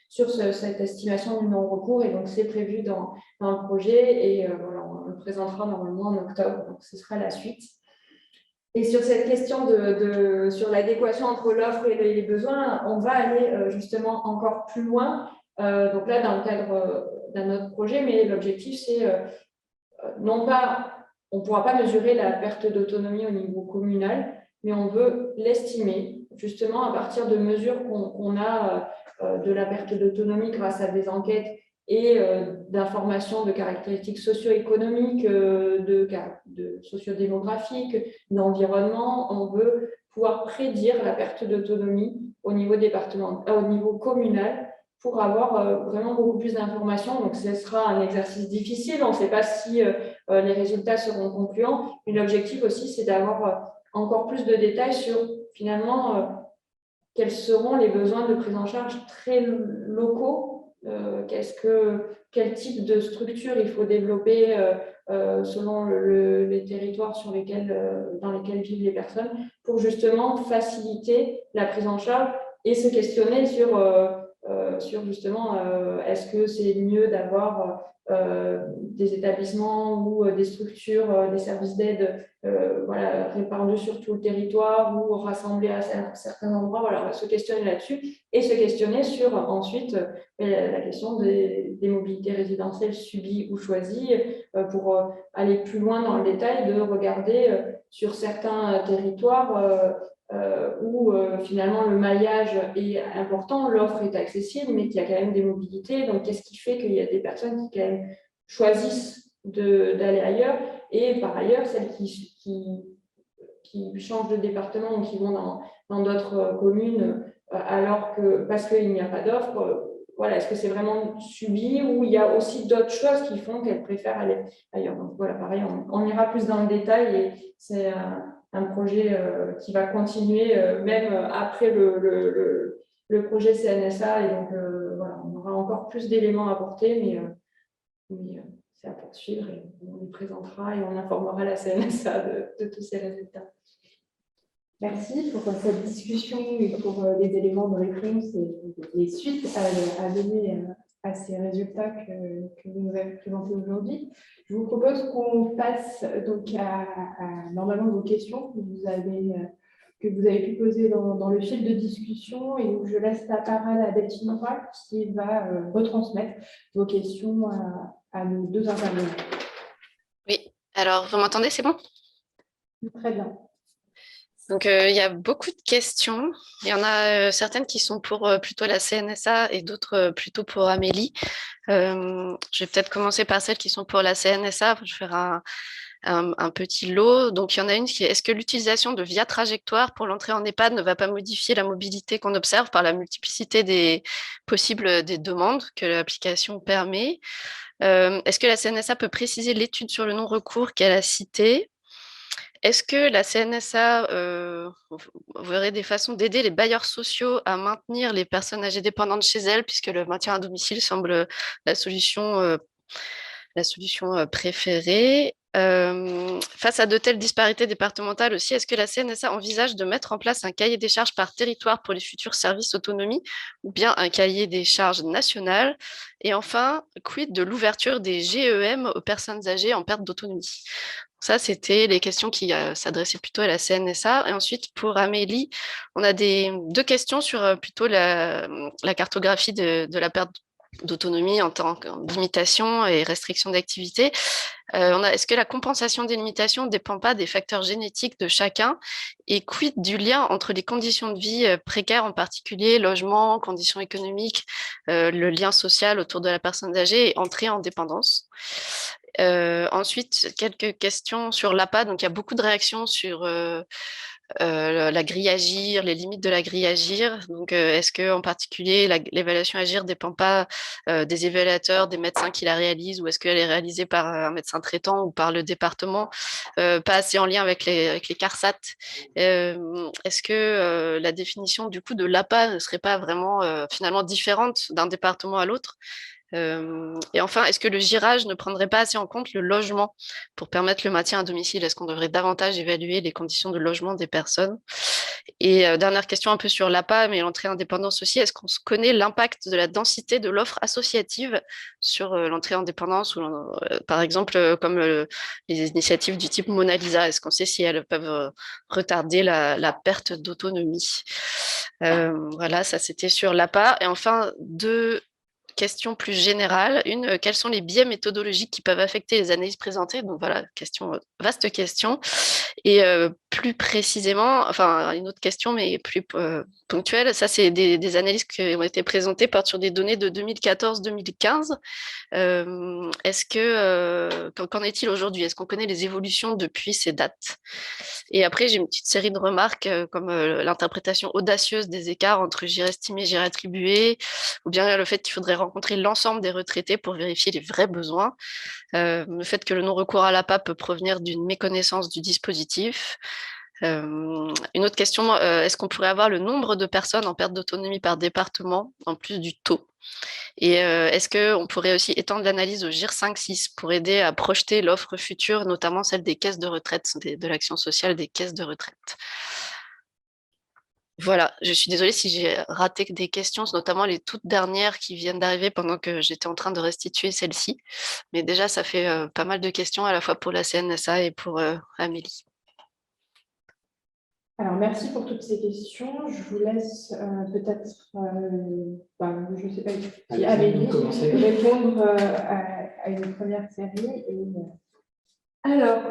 sur cette estimation du non-recours, et donc c'est prévu dans le projet, et voilà, on le présentera normalement en octobre, donc ce sera la suite. Et sur cette question sur l'adéquation entre l'offre et les besoins, on va aller justement encore plus loin. Donc là, dans le cadre d'un autre projet, mais l'objectif, c'est non pas, on ne pourra pas mesurer la perte d'autonomie au niveau communal, mais on veut l'estimer justement à partir de mesures qu'on a de la perte d'autonomie grâce à des enquêtes et d'informations de caractéristiques socio-économiques, de sociodémographiques, d'environnement. On veut pouvoir prédire la perte d'autonomie au niveau au niveau communal pour avoir vraiment beaucoup plus d'informations. Donc, ce sera un exercice difficile. On ne sait pas si les résultats seront concluants. Mais l'objectif aussi, c'est d'avoir encore plus de détails sur finalement quels seront les besoins de prise en charge très locaux. Quel type de structure il faut développer selon les territoires dans lesquels vivent les personnes pour justement faciliter la prise en charge et se questionner sur justement est-ce que c'est mieux d'avoir des établissements ou des structures, des services d'aide voilà, répandus sur tout le territoire ou rassemblés à certains endroits. Voilà, on va se questionner là-dessus et se questionner sur ensuite la question des mobilités résidentielles subies ou choisies pour aller plus loin dans le détail, de regarder sur certains territoires où finalement le maillage est important, l'offre est accessible, mais qu'il y a quand même des mobilités. Donc, qu'est-ce qui fait qu'il y a des personnes qui quand même choisissent d'aller ailleurs, et par ailleurs, celles qui changent de département ou qui vont dans d'autres communes parce qu'il n'y a pas d'offre, voilà, est-ce que c'est vraiment subi ou il y a aussi d'autres choses qui font qu'elles préfèrent aller ailleurs. Donc voilà, pareil, on ira plus dans le détail, et c'est un projet qui va continuer même après le projet CNSA, et donc voilà, on aura encore plus d'éléments à apporter, mais c'est à poursuivre, et on les présentera et on informera la CNSA de tous ces résultats. Merci pour cette discussion et pour les éléments de réponse et les suites à donner à ces résultats que vous nous avez présentés aujourd'hui. Je vous propose qu'on passe donc à normalement vos questions que vous avez pu poser dans le fil de discussion, et donc je laisse la parole à Delphine Roy qui va retransmettre vos questions à nos deux intervenants. Oui, alors vous m'entendez, c'est bon? Très bien. Donc, il y a beaucoup de questions. Il y en a certaines qui sont pour plutôt la CNSA et d'autres plutôt pour Amélie. Je vais peut-être commencer par celles qui sont pour la CNSA. Je vais faire un petit lot. Donc, il y en a une qui est: est-ce que l'utilisation de via trajectoire pour l'entrée en EHPAD ne va pas modifier la mobilité qu'on observe par la multiplicité des possibles des demandes que l'application permet? Est-ce que la CNSA peut préciser l'étude sur le non-recours qu'elle a citée? Est-ce que la CNSA verrait des façons d'aider les bailleurs sociaux à maintenir les personnes âgées dépendantes chez elles, puisque le maintien à domicile semble la solution préférée? Face à de telles disparités départementales aussi, est-ce que la CNSA envisage de mettre en place un cahier des charges par territoire pour les futurs services autonomie, ou bien un cahier des charges national? Et enfin, quid de l'ouverture des GEM aux personnes âgées en perte d'autonomie? Ça, c'était les questions qui s'adressaient plutôt à la CNSA. Et ensuite, pour Amélie, on a deux questions sur plutôt la cartographie de la perte d'autonomie en tant que limitation et restriction d'activité. Est-ce que la compensation des limitations ne dépend pas des facteurs génétiques de chacun et quid du lien entre les conditions de vie précaires, en particulier logement, conditions économiques, le lien social autour de la personne âgée et entrée en dépendance. Ensuite, quelques questions sur l'APA. Donc, il y a beaucoup de réactions sur la grille Agir, les limites de la grille Agir. Donc, est-ce que en particulier l'évaluation Agir ne dépend pas des évaluateurs, des médecins qui la réalisent, ou est-ce qu'elle est réalisée par un médecin traitant ou par le département, pas assez en lien avec les CARSAT. Est-ce que la définition du coup de l'APA ne serait pas vraiment finalement différente d'un département à l'autre? Et enfin, est-ce que le girage ne prendrait pas assez en compte le logement pour permettre le maintien à domicile? Est-ce qu'on devrait davantage évaluer les conditions de logement des personnes? Et dernière question un peu sur l'APA, mais l'entrée en dépendance aussi. Est-ce qu'on connaît l'impact de la densité de l'offre associative sur l'entrée en dépendance, ou, par exemple, comme les initiatives du type Mona Lisa? Est-ce qu'on sait si elles peuvent retarder la perte d'autonomie? Voilà, ça c'était sur l'APA. Et enfin, deux question plus générale. Une, quels sont les biais méthodologiques qui peuvent affecter les analyses présentées? Donc voilà, vaste question. Et plus précisément, enfin une autre question, mais plus ponctuelle, ça c'est des analyses qui ont été présentées portent sur des données de 2014-2015. Qu'en est-il aujourd'hui? Est-ce qu'on connaît les évolutions depuis ces dates? Et après, j'ai une petite série de remarques comme l'interprétation audacieuse des écarts entre gir estimé et gir attribué, ou bien le fait qu'il faudrait rencontrer l'ensemble des retraités pour vérifier les vrais besoins, le fait que le non-recours à l'APA peut provenir d'une méconnaissance du dispositif. Une autre question, est-ce qu'on pourrait avoir le nombre de personnes en perte d'autonomie par département en plus du taux? Et est-ce qu'on pourrait aussi étendre l'analyse au GIR 5-6 pour aider à projeter l'offre future, notamment celle des caisses de retraite, de l'action sociale des caisses de retraite? Voilà, je suis désolée si j'ai raté des questions, notamment les toutes dernières qui viennent d'arriver pendant que j'étais en train de restituer celle-ci. Mais déjà, ça fait pas mal de questions à la fois pour la CNSA et pour Amélie. Alors, merci pour toutes ces questions. Je vous laisse peut-être, je ne sais pas qui, Amélie, répondre à une première série. Alors,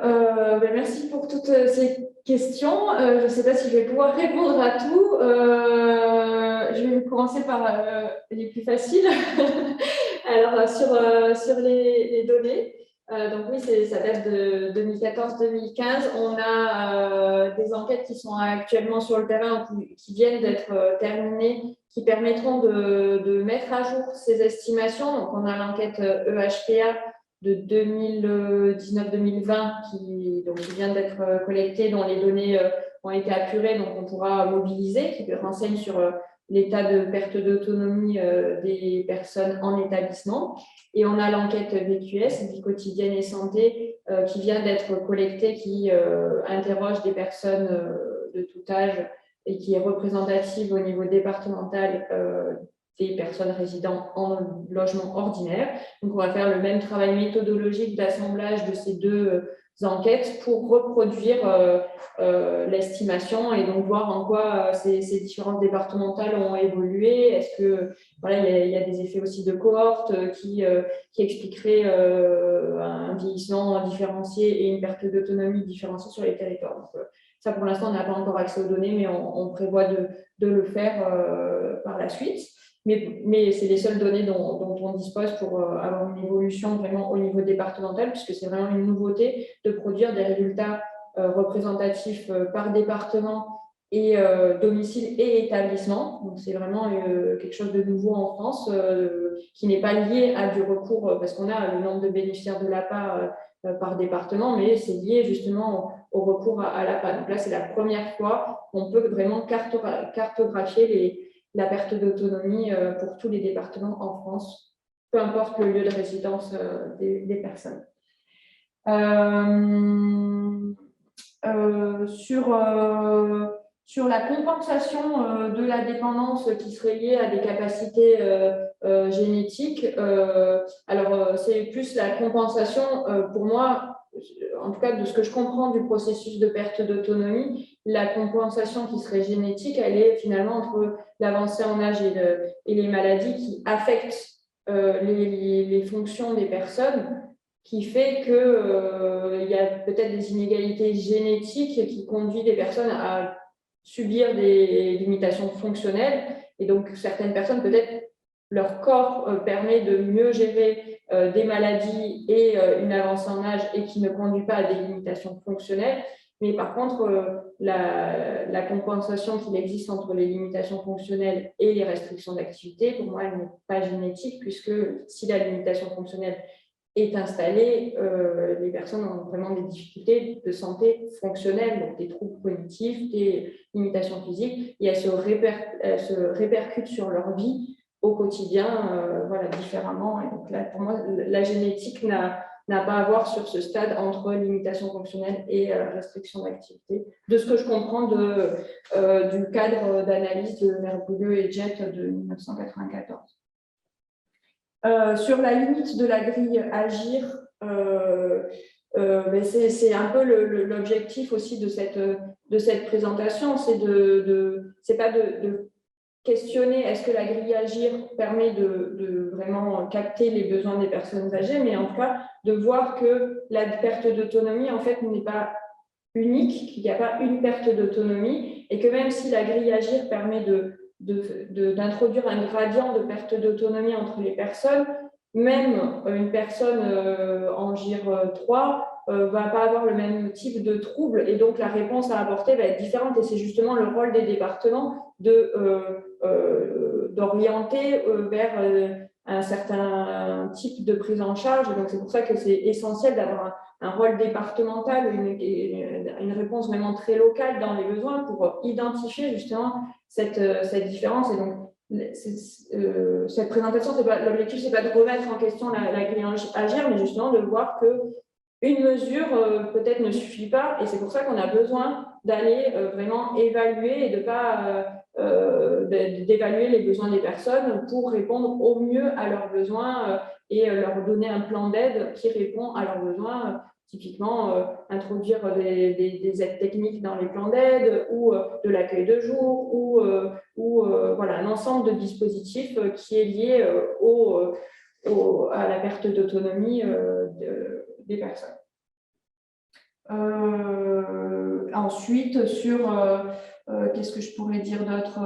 merci pour toutes ces questions. Je ne sais pas si je vais pouvoir répondre à tout. Je vais commencer par les plus faciles. Alors, sur les données, donc oui, ça date de 2014-2015. On a des enquêtes qui sont actuellement sur le terrain, qui viennent d'être terminées, qui permettront de mettre à jour ces estimations. Donc, on a l'enquête EHPA de 2019-2020 qui vient d'être collectée, dont les données ont été apurées, donc on pourra mobiliser, qui renseigne sur l'état de perte d'autonomie des personnes en établissement. Et on a l'enquête VQS, vie quotidienne et santé, qui vient d'être collectée, qui interroge des personnes de tout âge et qui est représentative au niveau départemental des personnes résidant en logement ordinaire. Donc, on va faire le même travail méthodologique d'assemblage de ces deux enquêtes pour reproduire l'estimation et donc voir en quoi ces différences départementales ont évolué. Est-ce que il y a des effets aussi de cohorte qui expliqueraient un vieillissement différencié et une perte d'autonomie différenciée sur les territoires. Donc, ça, pour l'instant, on n'a pas encore accès aux données, mais on prévoit de le faire par la suite. Mais c'est les seules données dont on dispose pour avoir une évolution vraiment au niveau départemental, puisque c'est vraiment une nouveauté de produire des résultats représentatifs par département et domicile et établissement. Donc, c'est vraiment quelque chose de nouveau en France qui n'est pas lié à du recours, parce qu'on a le nombre de bénéficiaires de l'APA par département, mais c'est lié justement au recours à l'APA. Donc là, c'est la première fois qu'on peut vraiment cartographier la perte d'autonomie pour tous les départements en France, peu importe le lieu de résidence des personnes. Sur la compensation de la dépendance qui serait liée à des capacités génétiques, alors c'est plus la compensation, pour moi, en tout cas de ce que je comprends du processus de perte d'autonomie, la compensation qui serait génétique, elle est finalement entre l'avancée en âge et les maladies qui affectent les fonctions des personnes, qui fait qu'il y a peut-être des inégalités génétiques qui conduisent des personnes à subir des limitations fonctionnelles. Et donc, certaines personnes, peut-être, leur corps permet de mieux gérer des maladies et une avancée en âge et qui ne conduit pas à des limitations fonctionnelles. Mais par contre, la compensation qu'il existe entre les limitations fonctionnelles et les restrictions d'activité, pour moi, elle n'est pas génétique, puisque si la limitation fonctionnelle est installée, les personnes ont vraiment des difficultés de santé fonctionnelle, donc des troubles cognitifs, des limitations physiques, et elles se répercutent sur leur vie au quotidien, voilà, différemment. Et donc là, pour moi, la génétique n'a pas à voir sur ce stade entre limitation fonctionnelle et restriction d'activité. De ce que je comprends du cadre d'analyse de Mergoulieu et Jett de 1994. Sur la limite de la grille Agir, c'est un peu l'objectif aussi de cette présentation, c'est pas de questionner est-ce que la grille Agir permet de vraiment capter les besoins des personnes âgées, mais en tout cas de voir que la perte d'autonomie en fait n'est pas unique, qu'il n'y a pas une perte d'autonomie, et que même si la grille Agir permet d'introduire un gradient de perte d'autonomie entre les personnes, même une personne en GIR 3 va pas avoir le même type de trouble, et donc la réponse à apporter va être différente, et c'est justement le rôle des départements d'orienter vers un certain type de prise en charge. Donc c'est pour ça que c'est essentiel d'avoir un rôle départemental, une réponse vraiment très locale dans les besoins pour identifier justement cette différence. Et donc, cette présentation, l'objectif, c'est pas de remettre en question la grille Agir, mais justement de voir que une mesure peut-être ne suffit pas, et c'est pour ça qu'on a besoin d'aller vraiment évaluer et de pas d'évaluer les besoins des personnes pour répondre au mieux à leurs besoins et leur donner un plan d'aide qui répond à leurs besoins. Typiquement, introduire des aides techniques dans les plans d'aide ou de l'accueil de jour ou voilà, un ensemble de dispositifs qui est lié à la perte d'autonomie des personnes. Ensuite, sur qu'est-ce que je pourrais dire d'autre,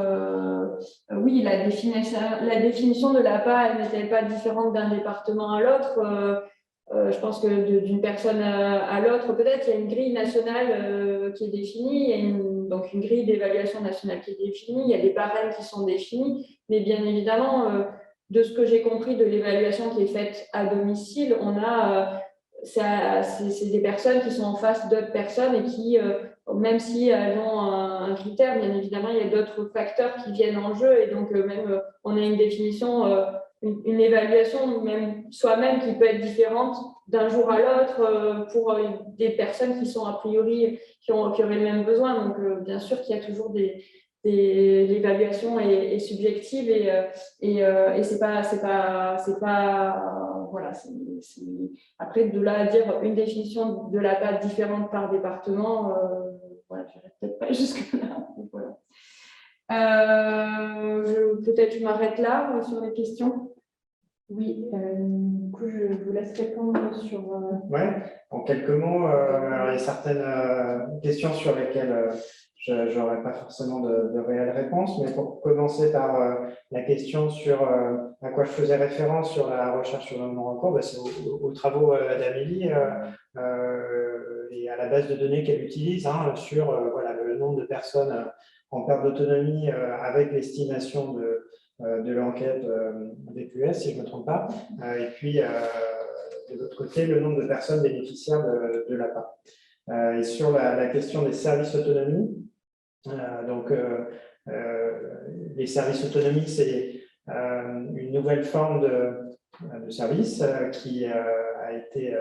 oui, la définition de l'APA, elle n'était pas différente d'un département à l'autre. Je pense que d'une personne à l'autre, peut-être, il y a une grille nationale qui est définie, il y a donc une grille d'évaluation nationale qui est définie, il y a des barèmes qui sont définis, mais bien évidemment, de ce que j'ai compris de l'évaluation qui est faite à domicile, on a c'est des personnes qui sont en face d'autres personnes et qui, même si elles ont un critère, bien évidemment, il y a d'autres facteurs qui viennent en jeu, et donc même on a une définition, une évaluation même soi-même qui peut être différente d'un jour à l'autre pour des personnes qui sont a priori qui auraient le même besoin. Donc bien sûr qu'il y a toujours l'évaluation est subjective et c'est pas voilà, après de là à dire une définition de la PAD différente par département, voilà, je n'irai peut-être pas jusque là. Voilà. Peut-être je m'arrête là sur les questions. Oui, du coup, je vous laisse répondre sur… Ouais, en quelques mots, alors il y a certaines questions sur lesquelles je n'aurai pas forcément de réelles réponses, mais pour commencer par la question sur à quoi je faisais référence sur la recherche sur le non-recours, bah, c'est aux travaux d'Amélie et à la base de données qu'elle utilise sur voilà, le nombre de personnes en perte d'autonomie avec l'estimation de l'enquête VQS, si je ne me trompe pas, et puis de l'autre côté, le nombre de personnes bénéficiaires de l'APA. Et sur la question des services autonomie, les services autonomie, c'est une nouvelle forme de service qui a été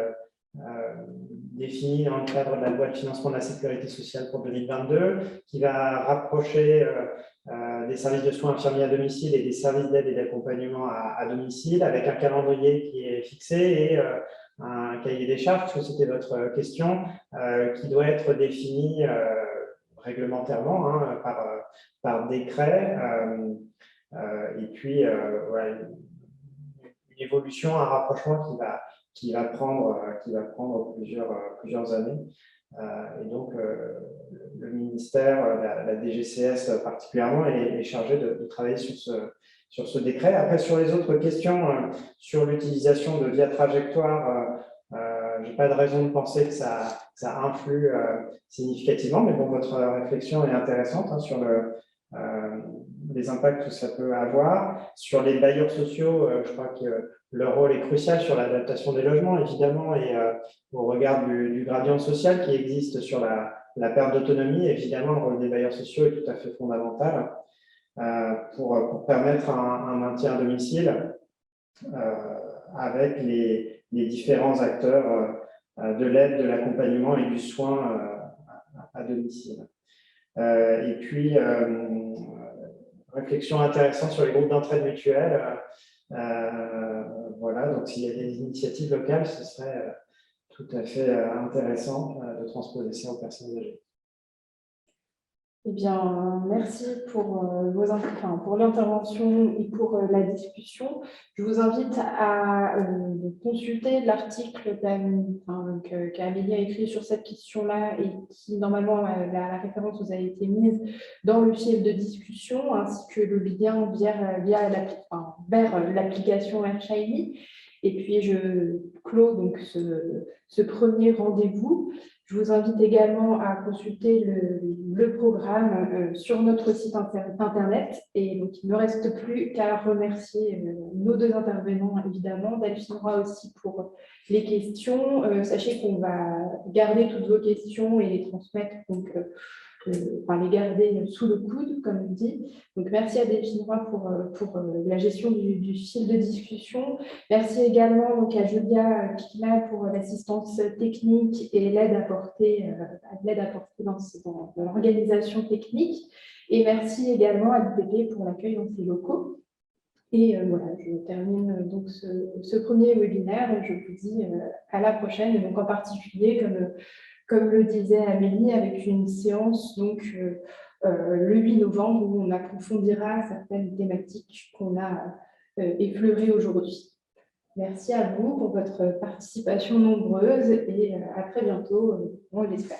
définie dans le cadre de la loi de financement de la sécurité sociale pour 2022, qui va rapprocher des services de soins infirmiers à domicile et des services d'aide et d'accompagnement à domicile, avec un calendrier qui est fixé et un cahier des charges, parce que c'était votre question, qui doit être défini réglementairement par décret. Et puis, voilà, évolution, un rapprochement qui va prendre plusieurs années. Et donc, le ministère, la DGCS particulièrement, est chargé de travailler sur ce décret. Après, sur les autres questions, sur l'utilisation de via trajectoire, je n'ai pas de raison de penser que ça influe significativement, mais bon, votre réflexion est intéressante hein, sur les impacts que ça peut avoir. Sur les bailleurs sociaux, je crois que leur rôle est crucial sur l'adaptation des logements, évidemment, et au regard du gradient social qui existe sur la perte d'autonomie, évidemment, le rôle des bailleurs sociaux est tout à fait fondamental pour permettre un maintien à domicile avec les différents acteurs de l'aide, de l'accompagnement et du soin à domicile. Et puis, réflexion intéressante sur les groupes d'entraide mutuelle. Voilà, donc s'il y a des initiatives locales, ce serait tout à fait intéressant de transposer ça aux personnes âgées. Eh bien, merci pour pour l'intervention et pour la discussion. Je vous invite à consulter l'article qu'Amélie a écrit sur cette question-là et qui, normalement, la référence vous a été mise dans le fil de discussion, ainsi que le lien vers l'application AirShiny. Et puis, je clôt donc ce premier rendez-vous. Je vous invite également à consulter le programme sur notre site internet. Et donc, il ne me reste plus qu'à remercier nos deux intervenants, évidemment, Delphine Roy aussi pour les questions. Sachez qu'on va garder toutes vos questions et les transmettre, donc, les garder sous le coude, comme on dit. Donc, merci à Delphine Roy pour la gestion du fil de discussion. Merci également donc, à Julia Picla pour l'assistance technique et l'aide apportée dans l'organisation technique. Et merci également à l'IPP pour l'accueil dans ses locaux. Et voilà, je termine donc ce premier webinaire. Je vous dis à la prochaine, et donc en particulier, comme le disait Amélie, avec une séance donc, le 8 novembre où on approfondira certaines thématiques qu'on a effleurées aujourd'hui. Merci à vous pour votre participation nombreuse et à très bientôt, on l'espère.